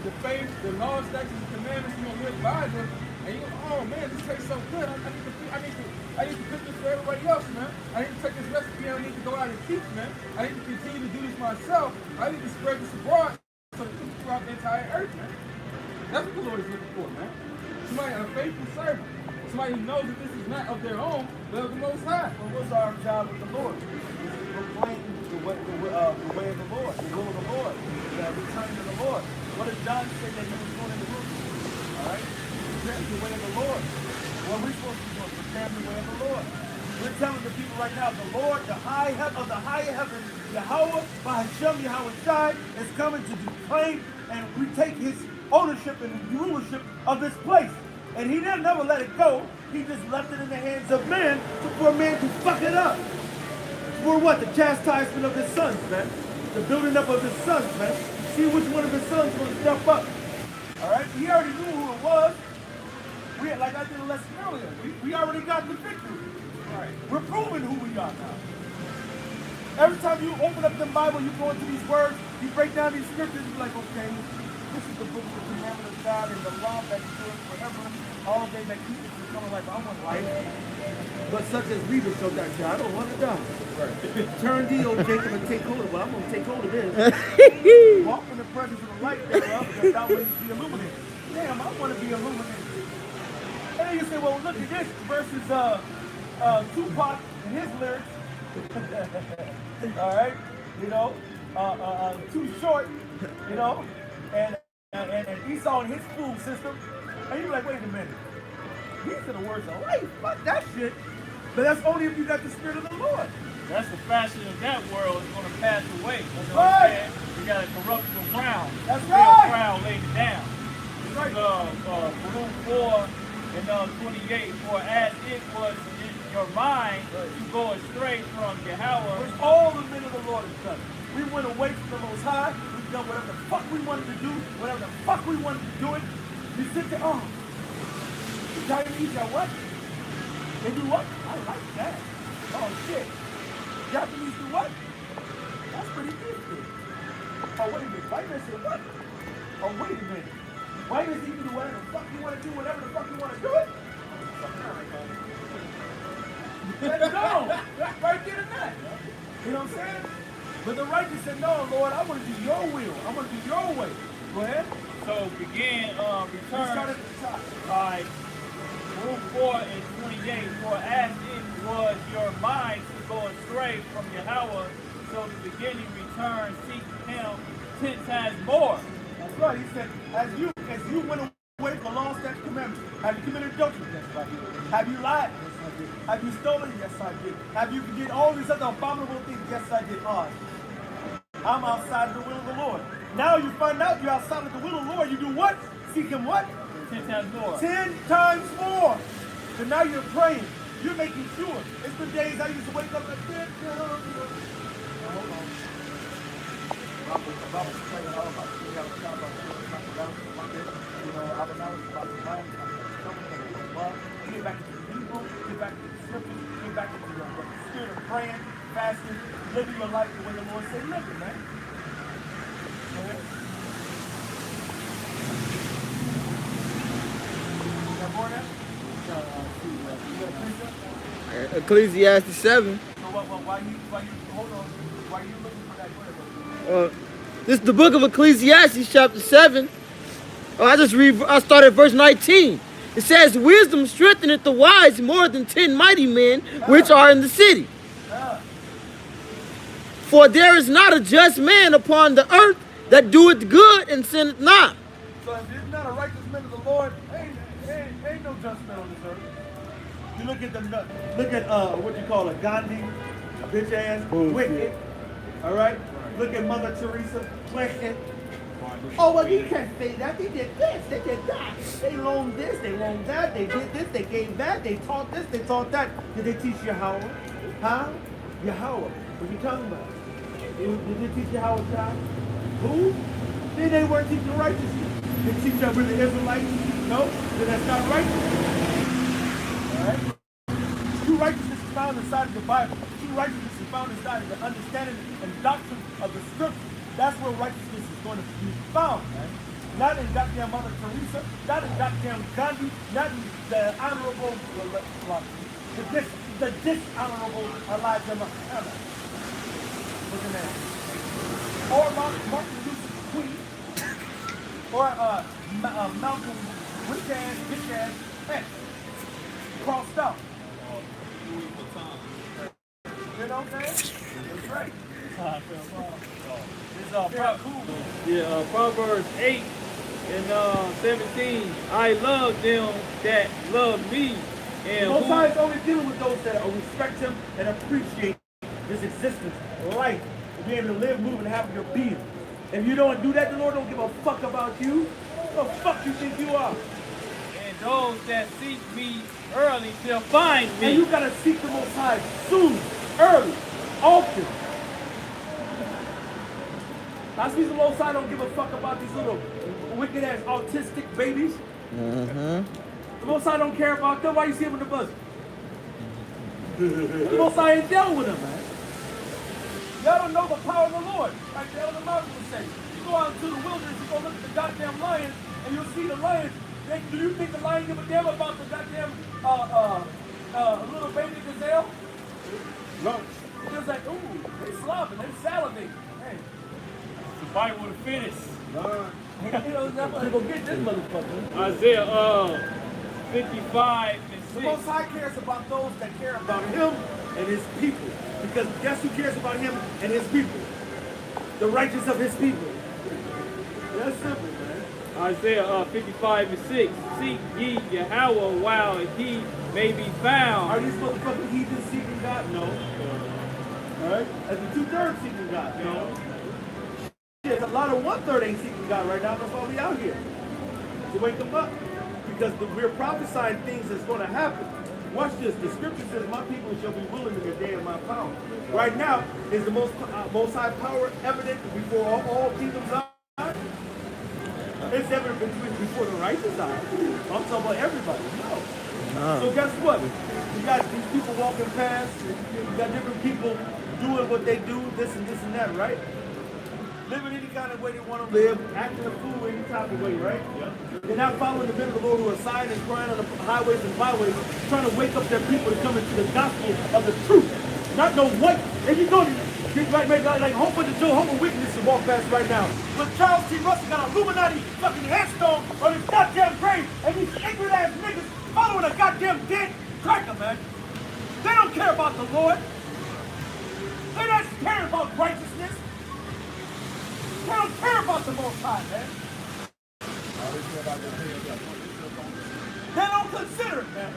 the faith, the laws, statutes, and commandments, you don't live by them, and you go, oh man, this tastes so good. I need to cook this for everybody else, man. I need to take this recipe and I need to go out and teach, man. I need to continue to do this myself. I need to spread this abroad so that people throughout the entire earth, man. That's what the Lord is looking for, man. Somebody, a faithful servant. Somebody who knows that this is not of their own, but of the Most High. Well, what's our job with the Lord? Is to proclaim the way of the Lord, the will of the Lord, the return to the Lord. What did John say that he was doing in the room? All right? The way of the Lord. What are we supposed to be doing? Proclaim the way of the Lord. We're telling the people right now, the Lord, the high of the high heaven, Yahweh, Bahashem, Yahushua, is coming to proclaim and we take his ownership and rulership of this place. And he didn't never let it go. He just left it in the hands of man for man to fuck it up. For what? The chastisement of his sons, man. The building up of his sons, man. see which one of his sons going to step up. All right? We already knew who it was. Like I did a lesson earlier, we already got the victory. Right. We're proving who we are now. Every time you open up the Bible, you go into these words, you break down these scriptures, you're like, okay, this is the book of the commandment of God and the law that endures forever. All they that keep it from coming life. I want life. But such as we were so that I don't want to die. Right. Turn thee, O Jacob, and take hold of it. Well, I'm going to take hold of this. Walk in the presence of the light thereof, because thou mayest be illuminated. Damn, I want to be illuminated. And then you say, well, look at this versus Tupac and his lyrics. All right, you know, Too Short, you know, and Esau and his food system. And you're like, wait a minute, these are the words of life. Fuck that shit. But that's only if you got the Spirit of the Lord. That's the fashion of that world is going to pass away. That's right. We got a corruptible crown. That's Real right. crown laid down. That's right. Baruch 4 and 28. For as it was in your mind to go astray from Yahweh. Which all the men of the Lord have done. We went away from the Most High. We've done whatever the fuck we wanted to do. Whatever the fuck we wanted to do it. We sit there, oh. The Chinese are what? They do what? I like that. Oh shit. Japanese do what? That's pretty good. Oh wait a minute. White man say what? Oh wait a minute. White man you can do whatever the fuck you want to do, whatever the fuck you want to do it. Let's go. Right there and that. You know what I'm saying? But the righteous said, no, Lord, I want to do your will. I want to do your way. Go ahead. So begin Let's start return at the top. by Baruch 4 and 28. For as it was your mind to go astray from Yahweh, so the beginning return, seek him 10 times more. That's right. He said, as you went away from the law, statutes, commandments, have you committed adultery? Yes, I did. Have you lied? Yes, I did. Have you stolen? Yes, I did. Have you did all these other abominable things? Yes, I did. I'm outside of the will of the Lord. Now you find out you're outside of the will of the Lord. You do what? Seek him what? 10 times more. 10 times more. So now you're praying. You're making sure. It's the days I used to wake up like this. Hold on. Get back into the Hebrew, get back into the scriptures, get back into the spirit of praying, fasting, living your life the way the Lord said live it, man. Go ahead. You got more of that? You got a precept? Ecclesiastes 7. So why you hold on? Why are you looking for that word? This is the book of Ecclesiastes, chapter 7. I started verse 19. It says, wisdom strengtheneth the wise more than 10 mighty men which are in the city. For there is not a just man upon the earth that doeth good and sinneth not. So if there's not a righteous man of the Lord, ain't no just man on this earth. You look at what you call it, Gandhi, bitch ass, wicked. All right. Look at Mother Teresa, wicked. Oh well, you can't say that. They did this, they did that. They loaned this, they loaned that. They did this, they gave that. They taught this, they taught that. Did they teach Yahweh? Huh? Yahweh. What you talking about? Did they teach Yahweh God? Who? They weren't teaching righteousness. They teach that we're the Israelites. No, then that's not righteous. All right. True righteousness is found inside of the Bible. True righteousness is found inside of the understanding and doctrine of the Scripture. That's where righteousness is going to be found, man. Not in goddamn Mother Teresa, not in goddamn Gandhi, not in the honorable, the dishonorable Elijah Muhammad. Look at that. Or Martin Luther King, or Malcolm bitch ass X, crossed out. You know what I'm saying? That's right. Proverbs 8 and 17. I love them that love me. And Most High is only dealing with those that respect him and appreciate his existence, life, to be able to live, move, and have your being. If you don't do that, the Lord don't give a fuck about you. What the fuck you think you are? and those that seek me early shall find me. And you gotta seek the Most High soon, early, often. I see the Most High don't give a fuck about these little wicked ass autistic babies. The Most High don't care about them. Why you see them in the buzzer? The Most High ain't dealt with them, man. Y'all don't know the power of the Lord. Like the Elder Martin would say. You go out into the wilderness, you go look at the goddamn lions, and you'll see the lions. Do you think the lion give a damn about the goddamn little baby gazelle? No. It was like, ooh, they slobbing, they salivating. Hey. The Bible to finish. You know, that's why they go get this motherfucker. Isaiah 55 and 6. The Most High cares about those that care about him and his people. Because guess who cares about him and his people? The righteous of his people. That's simple, man. Isaiah 55 and 6. Seek ye Yahweh while he may be found. Are these motherfucking heathens seeking God? No. Alright? As the 2/3 seeking God? No. Shit, a lot of 1/3 ain't seeking God right now. That's why we out here. To wake them up. Because we're prophesying things that's going to happen. Watch this. The scripture says, my people shall be willing in the day of my power. Right now, is the most high power evident before all kingdoms are? It's evident before the righteous eye. I'm talking about everybody. No. So guess what? You got these people walking past. You got different people doing what they do, this and that, right? Living any kind of way they want to live, acting a fool any type of way, right? Yep. They're not following the men of the Lord who are sighing and crying on the highways and byways, trying to wake up their people to come into the gospel of the truth. Not know what. If you go to like whole bunch of Jehovah's Witnesses to walk past right now. But Charles T. Russell got an Illuminati fucking headstone on his goddamn grave, and these ignorant ass niggas following a goddamn dead cracker, man. They don't care about the Lord. They're not caring about righteousness. They don't care about the Most High, man. They don't consider it, man.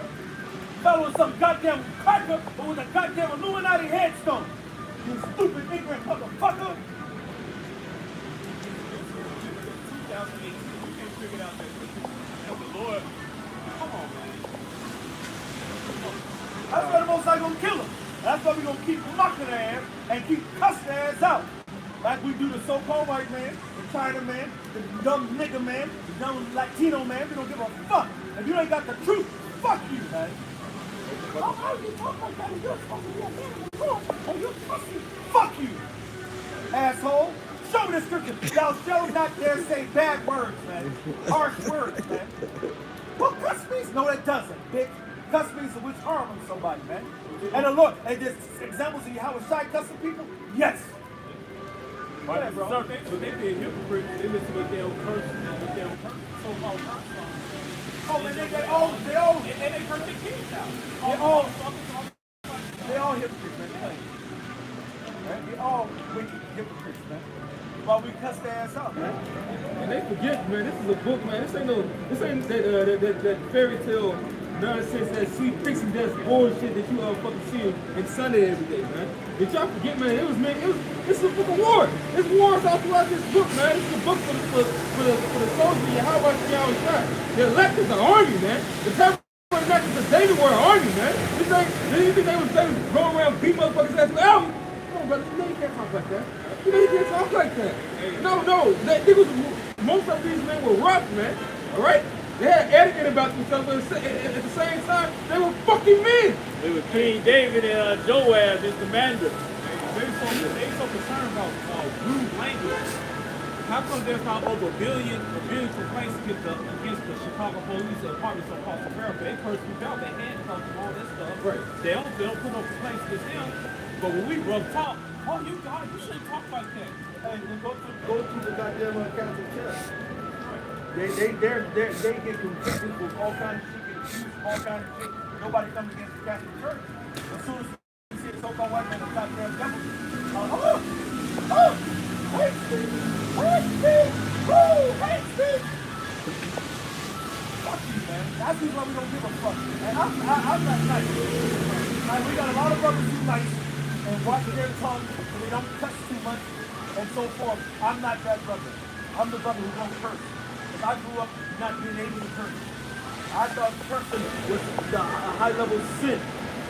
Following some goddamn cracker but with a goddamn Illuminati headstone. You stupid, ignorant motherfucker. 2008, you can't figure it out that the Lord. Come on, man. That's why the Most High gonna kill them. That's why we gonna keep mocking their ass and keep cussing their ass out. Like we do the so-called white man, the China man, the dumb nigga man, the dumb Latino man. We don't give a fuck. If you ain't got the truth, fuck you, man. Fuck you, asshole. Show me the scripture. Y'all show not dare say bad words, man. Harsh words, man. Well, cuss means? No, it doesn't, bitch. Cuss means to which harm on somebody, man. And look, and there's examples of how Shai cussing people? Yes. But they being hypocrites. They listen to what they'll curse and what they'll so-called curse songs. Oh, man, they all, And they curse their kids out. they all hypocrites, man. Right? They all wicked hypocrites, man. While we cuss their ass out, man. And they forget, man, this is a book, man. This ain't that fairy tale nonsense, that sweet pixie dust bullshit that you fucking see in Sunday every day, man. Did y'all forget, man? This is a book of war. There's wars all throughout this book, man. This is a book for the soldiers. How about y'all shot? The elect is an army, man. The tabernacles of David were an army, man. You think they was going around beating motherfuckers ass? Come on, brother. You know you can't talk like that. You know you can't talk like that. No. Most of these men were rough, man. All right? They had etiquette about themselves, but at the same time, they were fucking men. It was King David and Joab, his commander. They so concerned about rude language. How come there's not over a billion complaints against the Chicago police and Department of False America? They curse people out, they handcuffs and all that stuff. Right. They don't put no complaints against them. But when we rub talk, you shouldn't talk like that. Hey, go through the goddamn Catholic Church. They get convicted with all kinds of shit, get accused of all kinds of shit. Nobody comes against the Catholic Church. As soon as you see a so-called white man, the goddamn devil. Hate speech! Hate speech! Woo! Hate speech! Fuck you, man. That's why we don't give a fuck. And I'm not nice. Like, we got a lot of brothers who nice and watch their tongue and they don't cuss too much and so forth. I'm not that brother. I'm the brother who don't curse. I grew up not being able to curse. I thought cursing was a high-level sin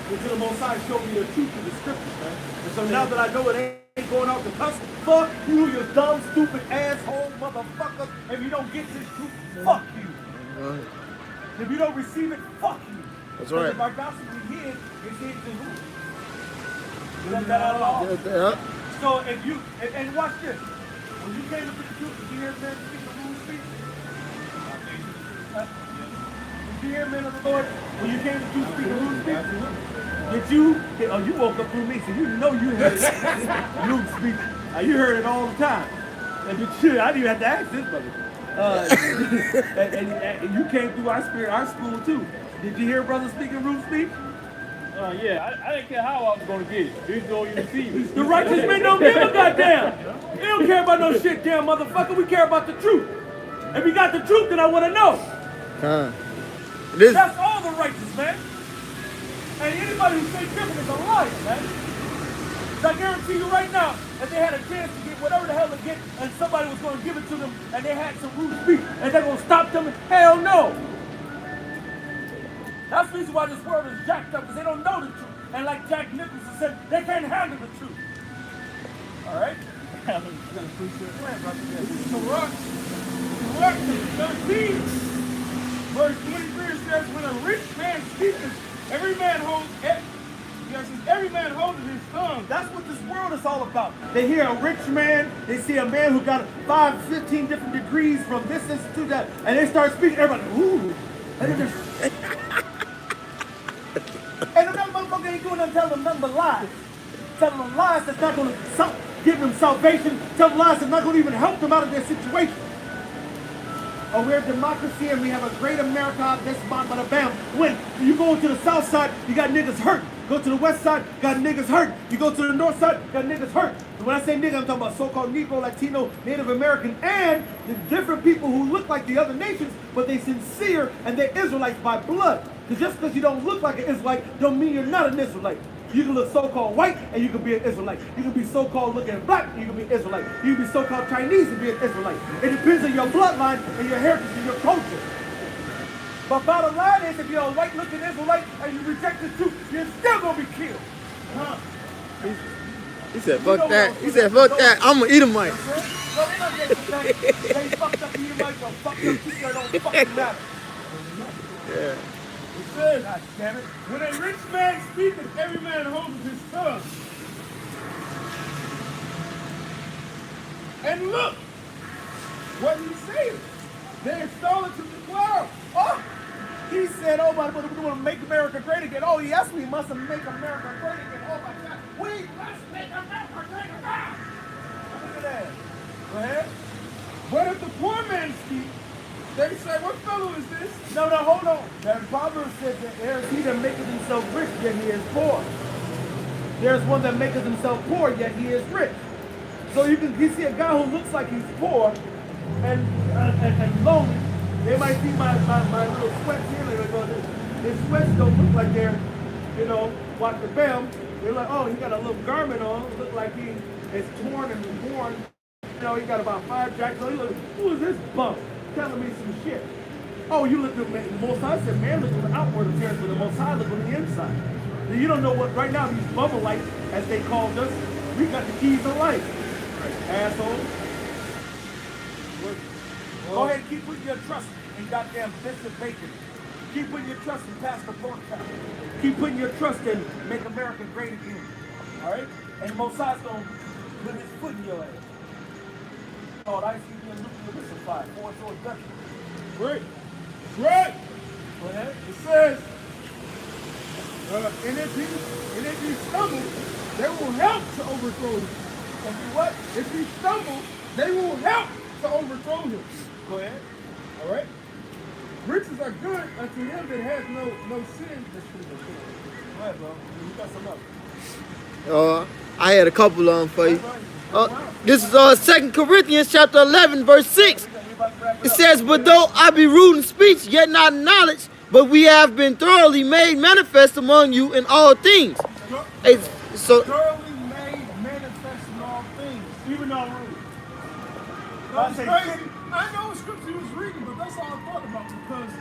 until the Most High showed me the truth of the scriptures, man. And so now that I know it ain't going out to cuss. Fuck you, you dumb, stupid asshole motherfucker. If you don't get this truth, fuck you. If you don't receive it, fuck you. That's Because right. if our gospel is hid, it's hid to who? You let that out all. Yeah. So if you, and watch this. When you came into the truth, did you hear men speak the Lord speak? Did you hear men of the Lord? When you came to truth, speak the Lord speak? Did you, oh, you woke up through me, so you know you heard it. Luke speak. You heard it all the time. And did you, I didn't even have to ask this brother. And you came through our spirit, our school too. Did you hear brother speaking Ruth speak? Yeah, I didn't care how I was going to get it. This is going to receive it. The righteous men don't give a goddamn. They don't care about no shit, damn motherfucker. We care about the truth. If we got the truth, then I want to know. This, That's all the righteous, man. And anybody who says different is a liar, man. So I guarantee you right now, if they had a chance to get whatever the hell they get, and somebody was going to give it to them, and they had some rude speech, and they're going to stop them, hell no. That's the reason why this world is jacked up, because they don't know the truth. And like Jack Nicholson said, they can't handle the truth. All right? This is Sirach 13, verse 23 says, when a rich man speaketh, every man holds his tongue. That's what this world is all about. They hear a rich man, they see a man who got 15 different degrees from this institute, that, and they start speaking, everybody, ooh. And then and that motherfucker ain't doing nothing, telling them nothing but lies. Telling them lies that's not going to give them salvation, telling lies that's not going to even help them out of their situation. Oh, we're a democracy and we have a great America, this bada bam. When you go to the south side, you got niggas hurt. Go to the west side, got niggas hurt. You go to the north side, got niggas hurt. And when I say nigga, I'm talking about so-called Negro, Latino, Native American, and the different people who look like the other nations, but they sincere and they're Israelites by blood. Because just because you don't look like an Israelite, don't mean you're not an Israelite. You can look so-called white and you can be an Israelite. You can be so-called looking black and you can be an Israelite. You can be so-called Chinese and be an Israelite. It depends on your bloodline and your heritage and your culture. But bottom line is, if you're a white-looking Israelite and you reject the truth, you're still going to be killed. Huh? he said, fuck that. He said, fuck that. I'm going to eat a mic. Well, they don't get the thing. They fucked up Edomites or fucked up people that don't fucking matter. Yeah. It says, God damn it. when a rich man speaketh, every man holds his tongue. And look, what he said. They extol it to the clouds. Oh, he said, oh, but we want to make America great again. Oh, yes, we must make America great again. Oh, my God. We must make America great again. Look at that. Go ahead. But if the poor man speak, they say, what fellow is this? No, hold on. The Proverbs says that there is he that maketh himself rich, yet he is poor. There's one that maketh himself poor, yet he is rich. So you see a guy who looks like he's poor and lonely. They might see my little sweats here. They're like, oh, his sweats don't look like they're, watch the bam. They're like, oh, he got a little garment on. It look like he is torn and worn. He got about 5 jackets on. He look, who is this bum? Telling me some shit. Oh, you look at the Most High said, man, look at the outward appearance, but the Most High look on the inside. Now, you don't know what right now these bubble-lights, as they called us, we got the keys of life. Asshole. Go ahead and keep putting your trust in goddamn Bishop Bacon. Keep putting your trust in Pastor Porkchop. Keep putting your trust in Make America Great Again. All right? And the Most High's going to put his foot in your ass. Called ICD and nuclear missile fire. 4 sword Dutchman. Right. Right. Go ahead. It says, and if he stumbles, they will help to overthrow him. And do what? If he stumbles, they will help to overthrow him. Go ahead. All right? Riches are good unto him that has no sin. Go ahead, bro. You got some up. I had a couple of them for you. This is 2 Corinthians chapter 11, verse 6. It says, but though I be rude in speech, yet not in knowledge, but we have been thoroughly made manifest among you in all things. So Thoroughly made manifest in all things. Even though rude. That's crazy. I know what scripture he was reading, but that's all I thought about because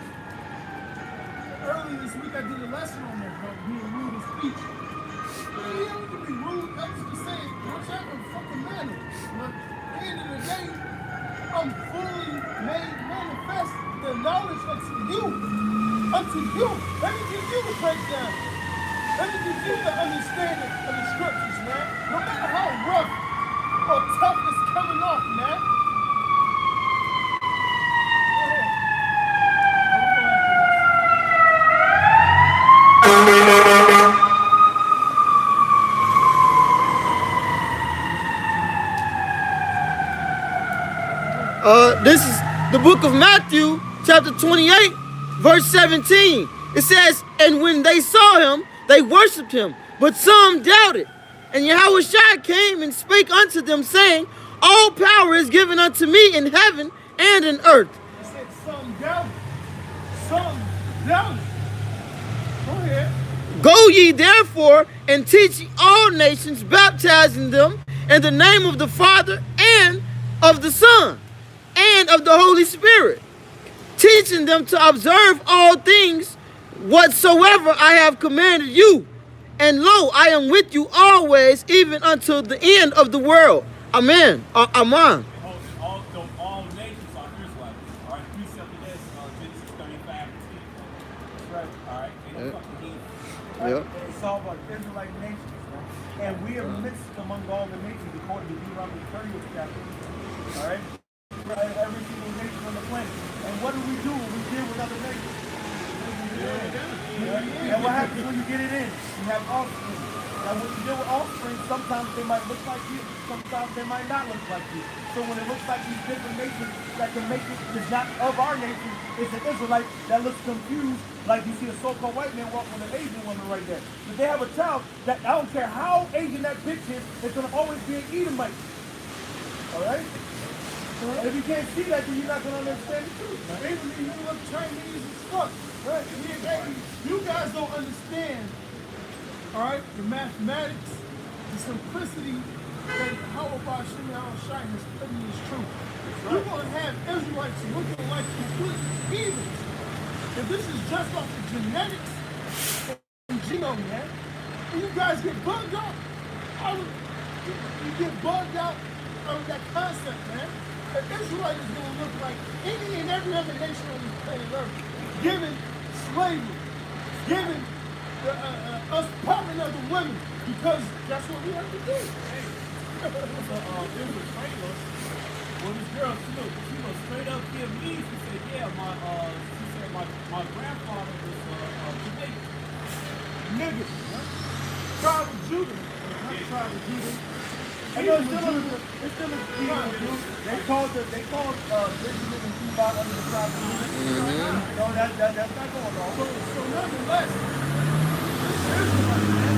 earlier this week I did a lesson on that, about being rude in speech. You don't need to be rude. I was just saying, don't you have a fucking to you. Let me give you the breakdown. Let me give you the understanding of the scriptures, man. No matter how rough or tough it's coming off, man. Go ahead. This is the book of Matthew, chapter 28, verse 17. It says, and when they saw him, they worshipped him, but some doubted. And Yahushua came and spake unto them, saying, all power is given unto me in heaven and in earth. It said some doubted. Some doubted. Go ahead. Go ye therefore and teach all nations, baptizing them in the name of the Father and of the Son and of the Holy Spirit, teaching them to observe all things whatsoever I have commanded you. And lo, I am with you always, even until the end of the world. Amen. Amen. All nations are Israelites. All right, precept of this, Genesis 35:10. That's right. All right, ain't no fucking heathen. Yep. It's all about Israelite nations, man. And we are mixed among all the nations according to Deuteronomy 30th chapter. All right, every single nation on the planet. And what do we do when we deal with other nations? And what happens when you get it in? You have offspring. Now when you deal with offspring, sometimes they might look like you, sometimes they might not look like you. So when it looks like these different nations that can make it is not of our nation, it's an Israelite that looks confused, like you see a so-called white man walk with an Asian woman right there. But they have a child that I don't care how Asian that bitch is, it's gonna always be an Edomite. Alright? And if you can't see that, then you're not gonna understand the truth. Even you look Chinese as fuck. Right? You guys don't understand, all right, the mathematics, the simplicity that Hawabah Shimon Shai has put in his truth. You're going to have Israelites looking like complete heathens. If this is just off the genetics and genome, man, and you guys get bugged out, you get bugged out of that concept, man. An Israelite is going to look like any and every other nation on this planet Earth, given slavery, given us popping other women, because that's what we have to do. It was famous when this girl, she was straight up Vietnamese. She said, yeah, my grandfather was Jamaican. Niggas, tribe of Judah, not tribe of Judah. And it's still a dude. They called Benjamin and Levi under the tribe of Judah. No, that's not going on. So nonetheless, this is Israelite, man.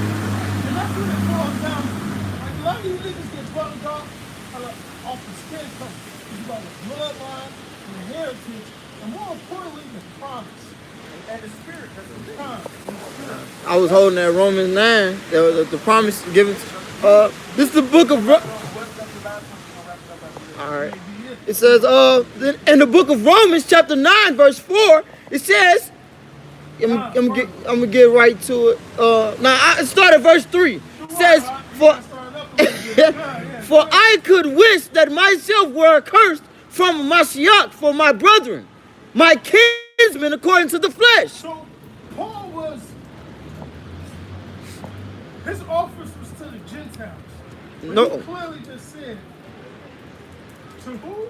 And that's what it boils down to. Like a lot of these niggas get bugged off the skin color. It's about the bloodline, the heritage, and more importantly, the promise. And the spirit, that's the Promise. I was holding that Romans 9, the promise given. This is the book of. All right. It says, in the book of Romans, chapter 9, verse 4, it says, I'm gonna get right to it. Now I start at verse 3. It says, for I could wish that myself were accursed from Mashiach for my brethren, my kinsmen according to the flesh. So Paul was, his office was to the Gentiles. But No. he clearly just said, to who?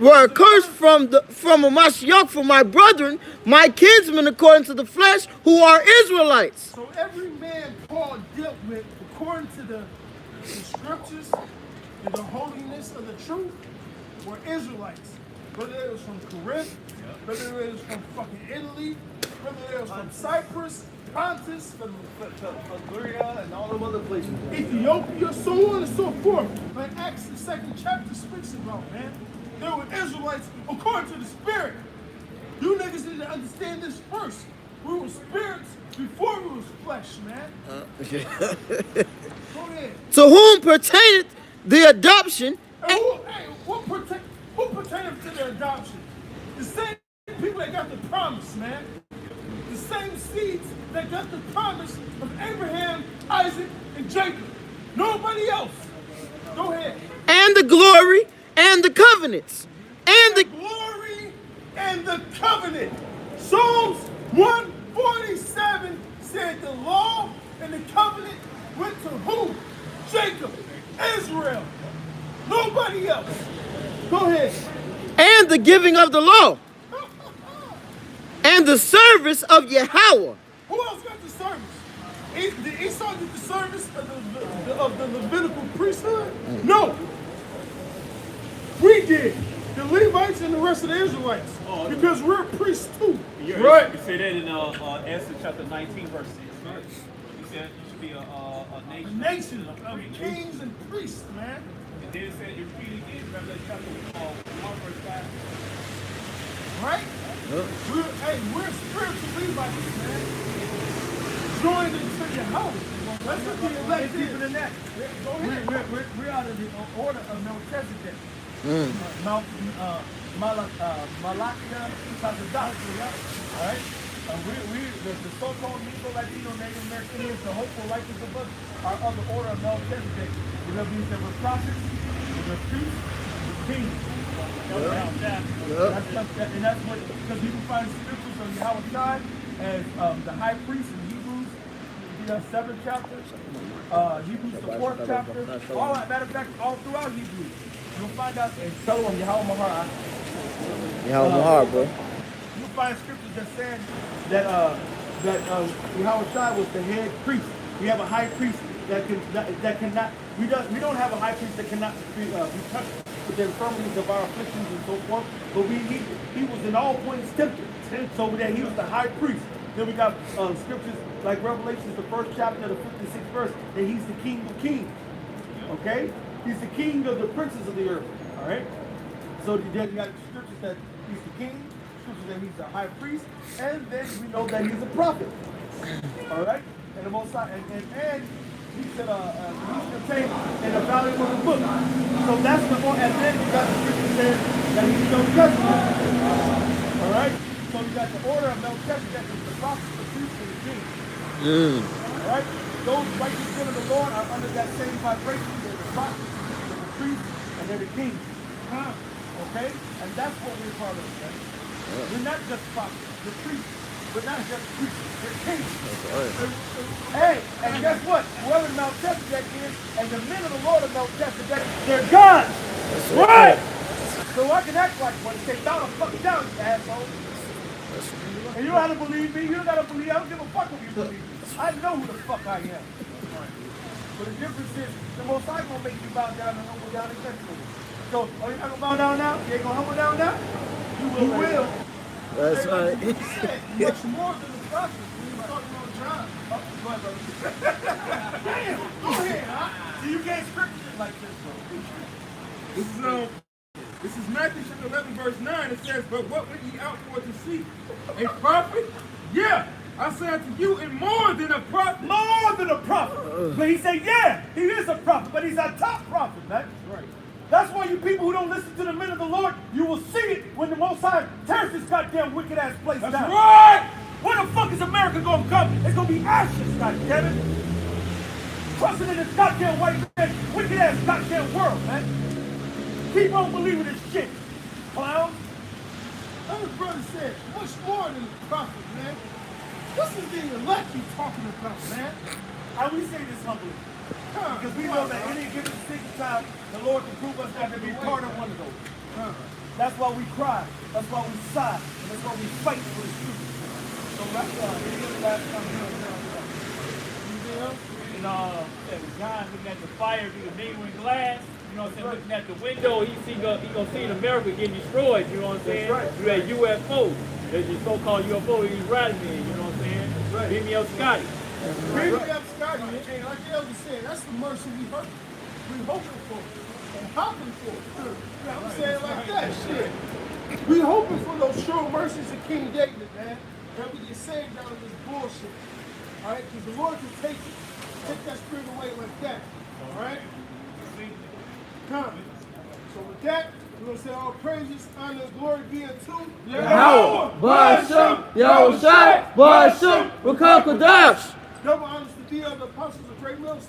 Were accursed from a Mashiach for my brethren, my kinsmen according to the flesh, who are Israelites. So every man Paul dealt with, according to the scriptures and the holiness of the truth, were Israelites. Whether it was from Corinth, whether it was from fucking Italy, whether it was from Cyprus, Pontus, Syria and all them other places. Ethiopia, so on and so forth. Like Acts the 2nd chapter speaks about, man. They were Israelites according to the Spirit. You niggas need to understand this first. We were spirits before we was flesh, man. Go ahead. To whom pertaineth the adoption. And who pertaineth to their adoption? The same people that got the promise, man. The same seeds that got the promise of Abraham, Isaac, and Jacob. Nobody else. Go ahead. And the glory and the covenants and The glory and the covenant. Psalms 147 said the law and the covenant went to who? Jacob, Israel, nobody else. Go ahead. And the giving of the law. And the service of Yahweh. Who else got the service? Did Esau get the service of the Levitical priesthood? No. We did. The Levites and the rest of the Israelites. Because we're priests too. Right. You say that in Esther chapter 19, verse 6. Right? You said you should be a nation. Nation of kings and priests, man. And then it said, you repeat again, Revelation chapter 1, verse 5. Right? We're spiritual Levites, man. Joined into your house. That's what the elect Deeper is. than that. Go ahead. We're out of the order of Melchizedek. Malakia Sacerdote. All right? The so-called Negro, Latino, Native Americans, the hopeful righteous of us are of the order of Melchizedek. You know, means that we're prophets, we're priests, we're kings. And that's what, because you can find scriptures of Yahweh Shai as the high priest in Hebrews, the 7th chapter, Hebrews the 4th chapter. All that, matter of fact, all throughout Hebrews. You'll find out in Shalom, Yahweh Mahar. Yahweh Mahar, bro. You'll find scriptures that saying that Yahweh Shai was the head priest. We have a high priest that cannot. We don't have a high priest that cannot be touched with the infirmities of our afflictions and so forth. But he was in all points tempted, so that he was the high priest. Then we got scriptures like Revelations, the 1st chapter, the 56th verse, that he's the King of Kings. Okay, he's the King of the princes of the earth. All right. So then you got scriptures that he's the King, scriptures that he's the high priest, and then we know that he's a prophet. All right, and the Most High, and he said he's contained in a valuable book. So that's the one, and then you got the scripture saying that he's Melchizedek. All right, so you got the order of Melchizedek, is the prophet, the priest, and the king. All right, those righteous men of the Lord are under that same vibration. They're the prophets, they're the priests, and they're the kings. Okay, and that's what we're part of. Okay? We're not just prophets, we're priests. We're not just priests, we're kings. Hey, and guess what? Whoever Melchizedek is, and the men of the Lord of Melchizedek, they're gods. Right. So I can act like one. Say, down the fuck down, you asshole. And you don't have to believe me. You don't got to believe. I don't give a fuck if you believe me. I know who the fuck I am. But the difference is, the Most High gonna make you bow down and humble down eventually. So, are you not gonna bow down now? You ain't gonna humble down now? You will. That's right. He said much more than the prophets when he was talking about John. Go ahead, brother. Damn, go ahead, huh? So you can't script it like this, bro. This is Matthew chapter 11, verse 9. It says, "But what went ye out for to see? A prophet? Yeah, I say unto you, and more than a prophet." More than a prophet. But he said, yeah, he is a prophet, but he's our top prophet, man. Right. That's why you people who don't listen to the men of the Lord, you will see it when the Most High tears this goddamn wicked ass place down. That's right. Where the fuck is America gonna come? It's gonna be ashes, goddammit. Trusting in this goddamn white man, wicked ass goddamn world, man. People don't believe in this shit, clowns. Other brother said much more than the prophet, man. This is the elect you talking about, man. And we say this humbly. Because we know that any given single time, the Lord can prove us not to be part of one of those. That's why we cry. That's why we sigh. And that's why we fight for the truth. So that's any other last time. And John looking at the fire through the genuine glass, you know what I'm saying, looking at the window, he gonna see America getting destroyed, you know what I'm saying? Right. You had UFOs, there's your so-called UFO he's riding in, you know what I'm saying? Right. Beat me up, Scotty. Bring up Scotty, and like the elder said, that's the mercy we hoping for and hopping for. You know what I'm saying? Like that shit. We hoping for those sure mercies of King David, man. That we get saved out of this bullshit. Alright? Because the Lord can take that spirit away like that. Alright? Come. So with that, we're going to say all praises, honor, and glory be unto Yahweh, Ba'ashem, Yahweh Shai, Ba'ashem, Rakam Kadash. Double honors to be of the apostles of Great Millstone.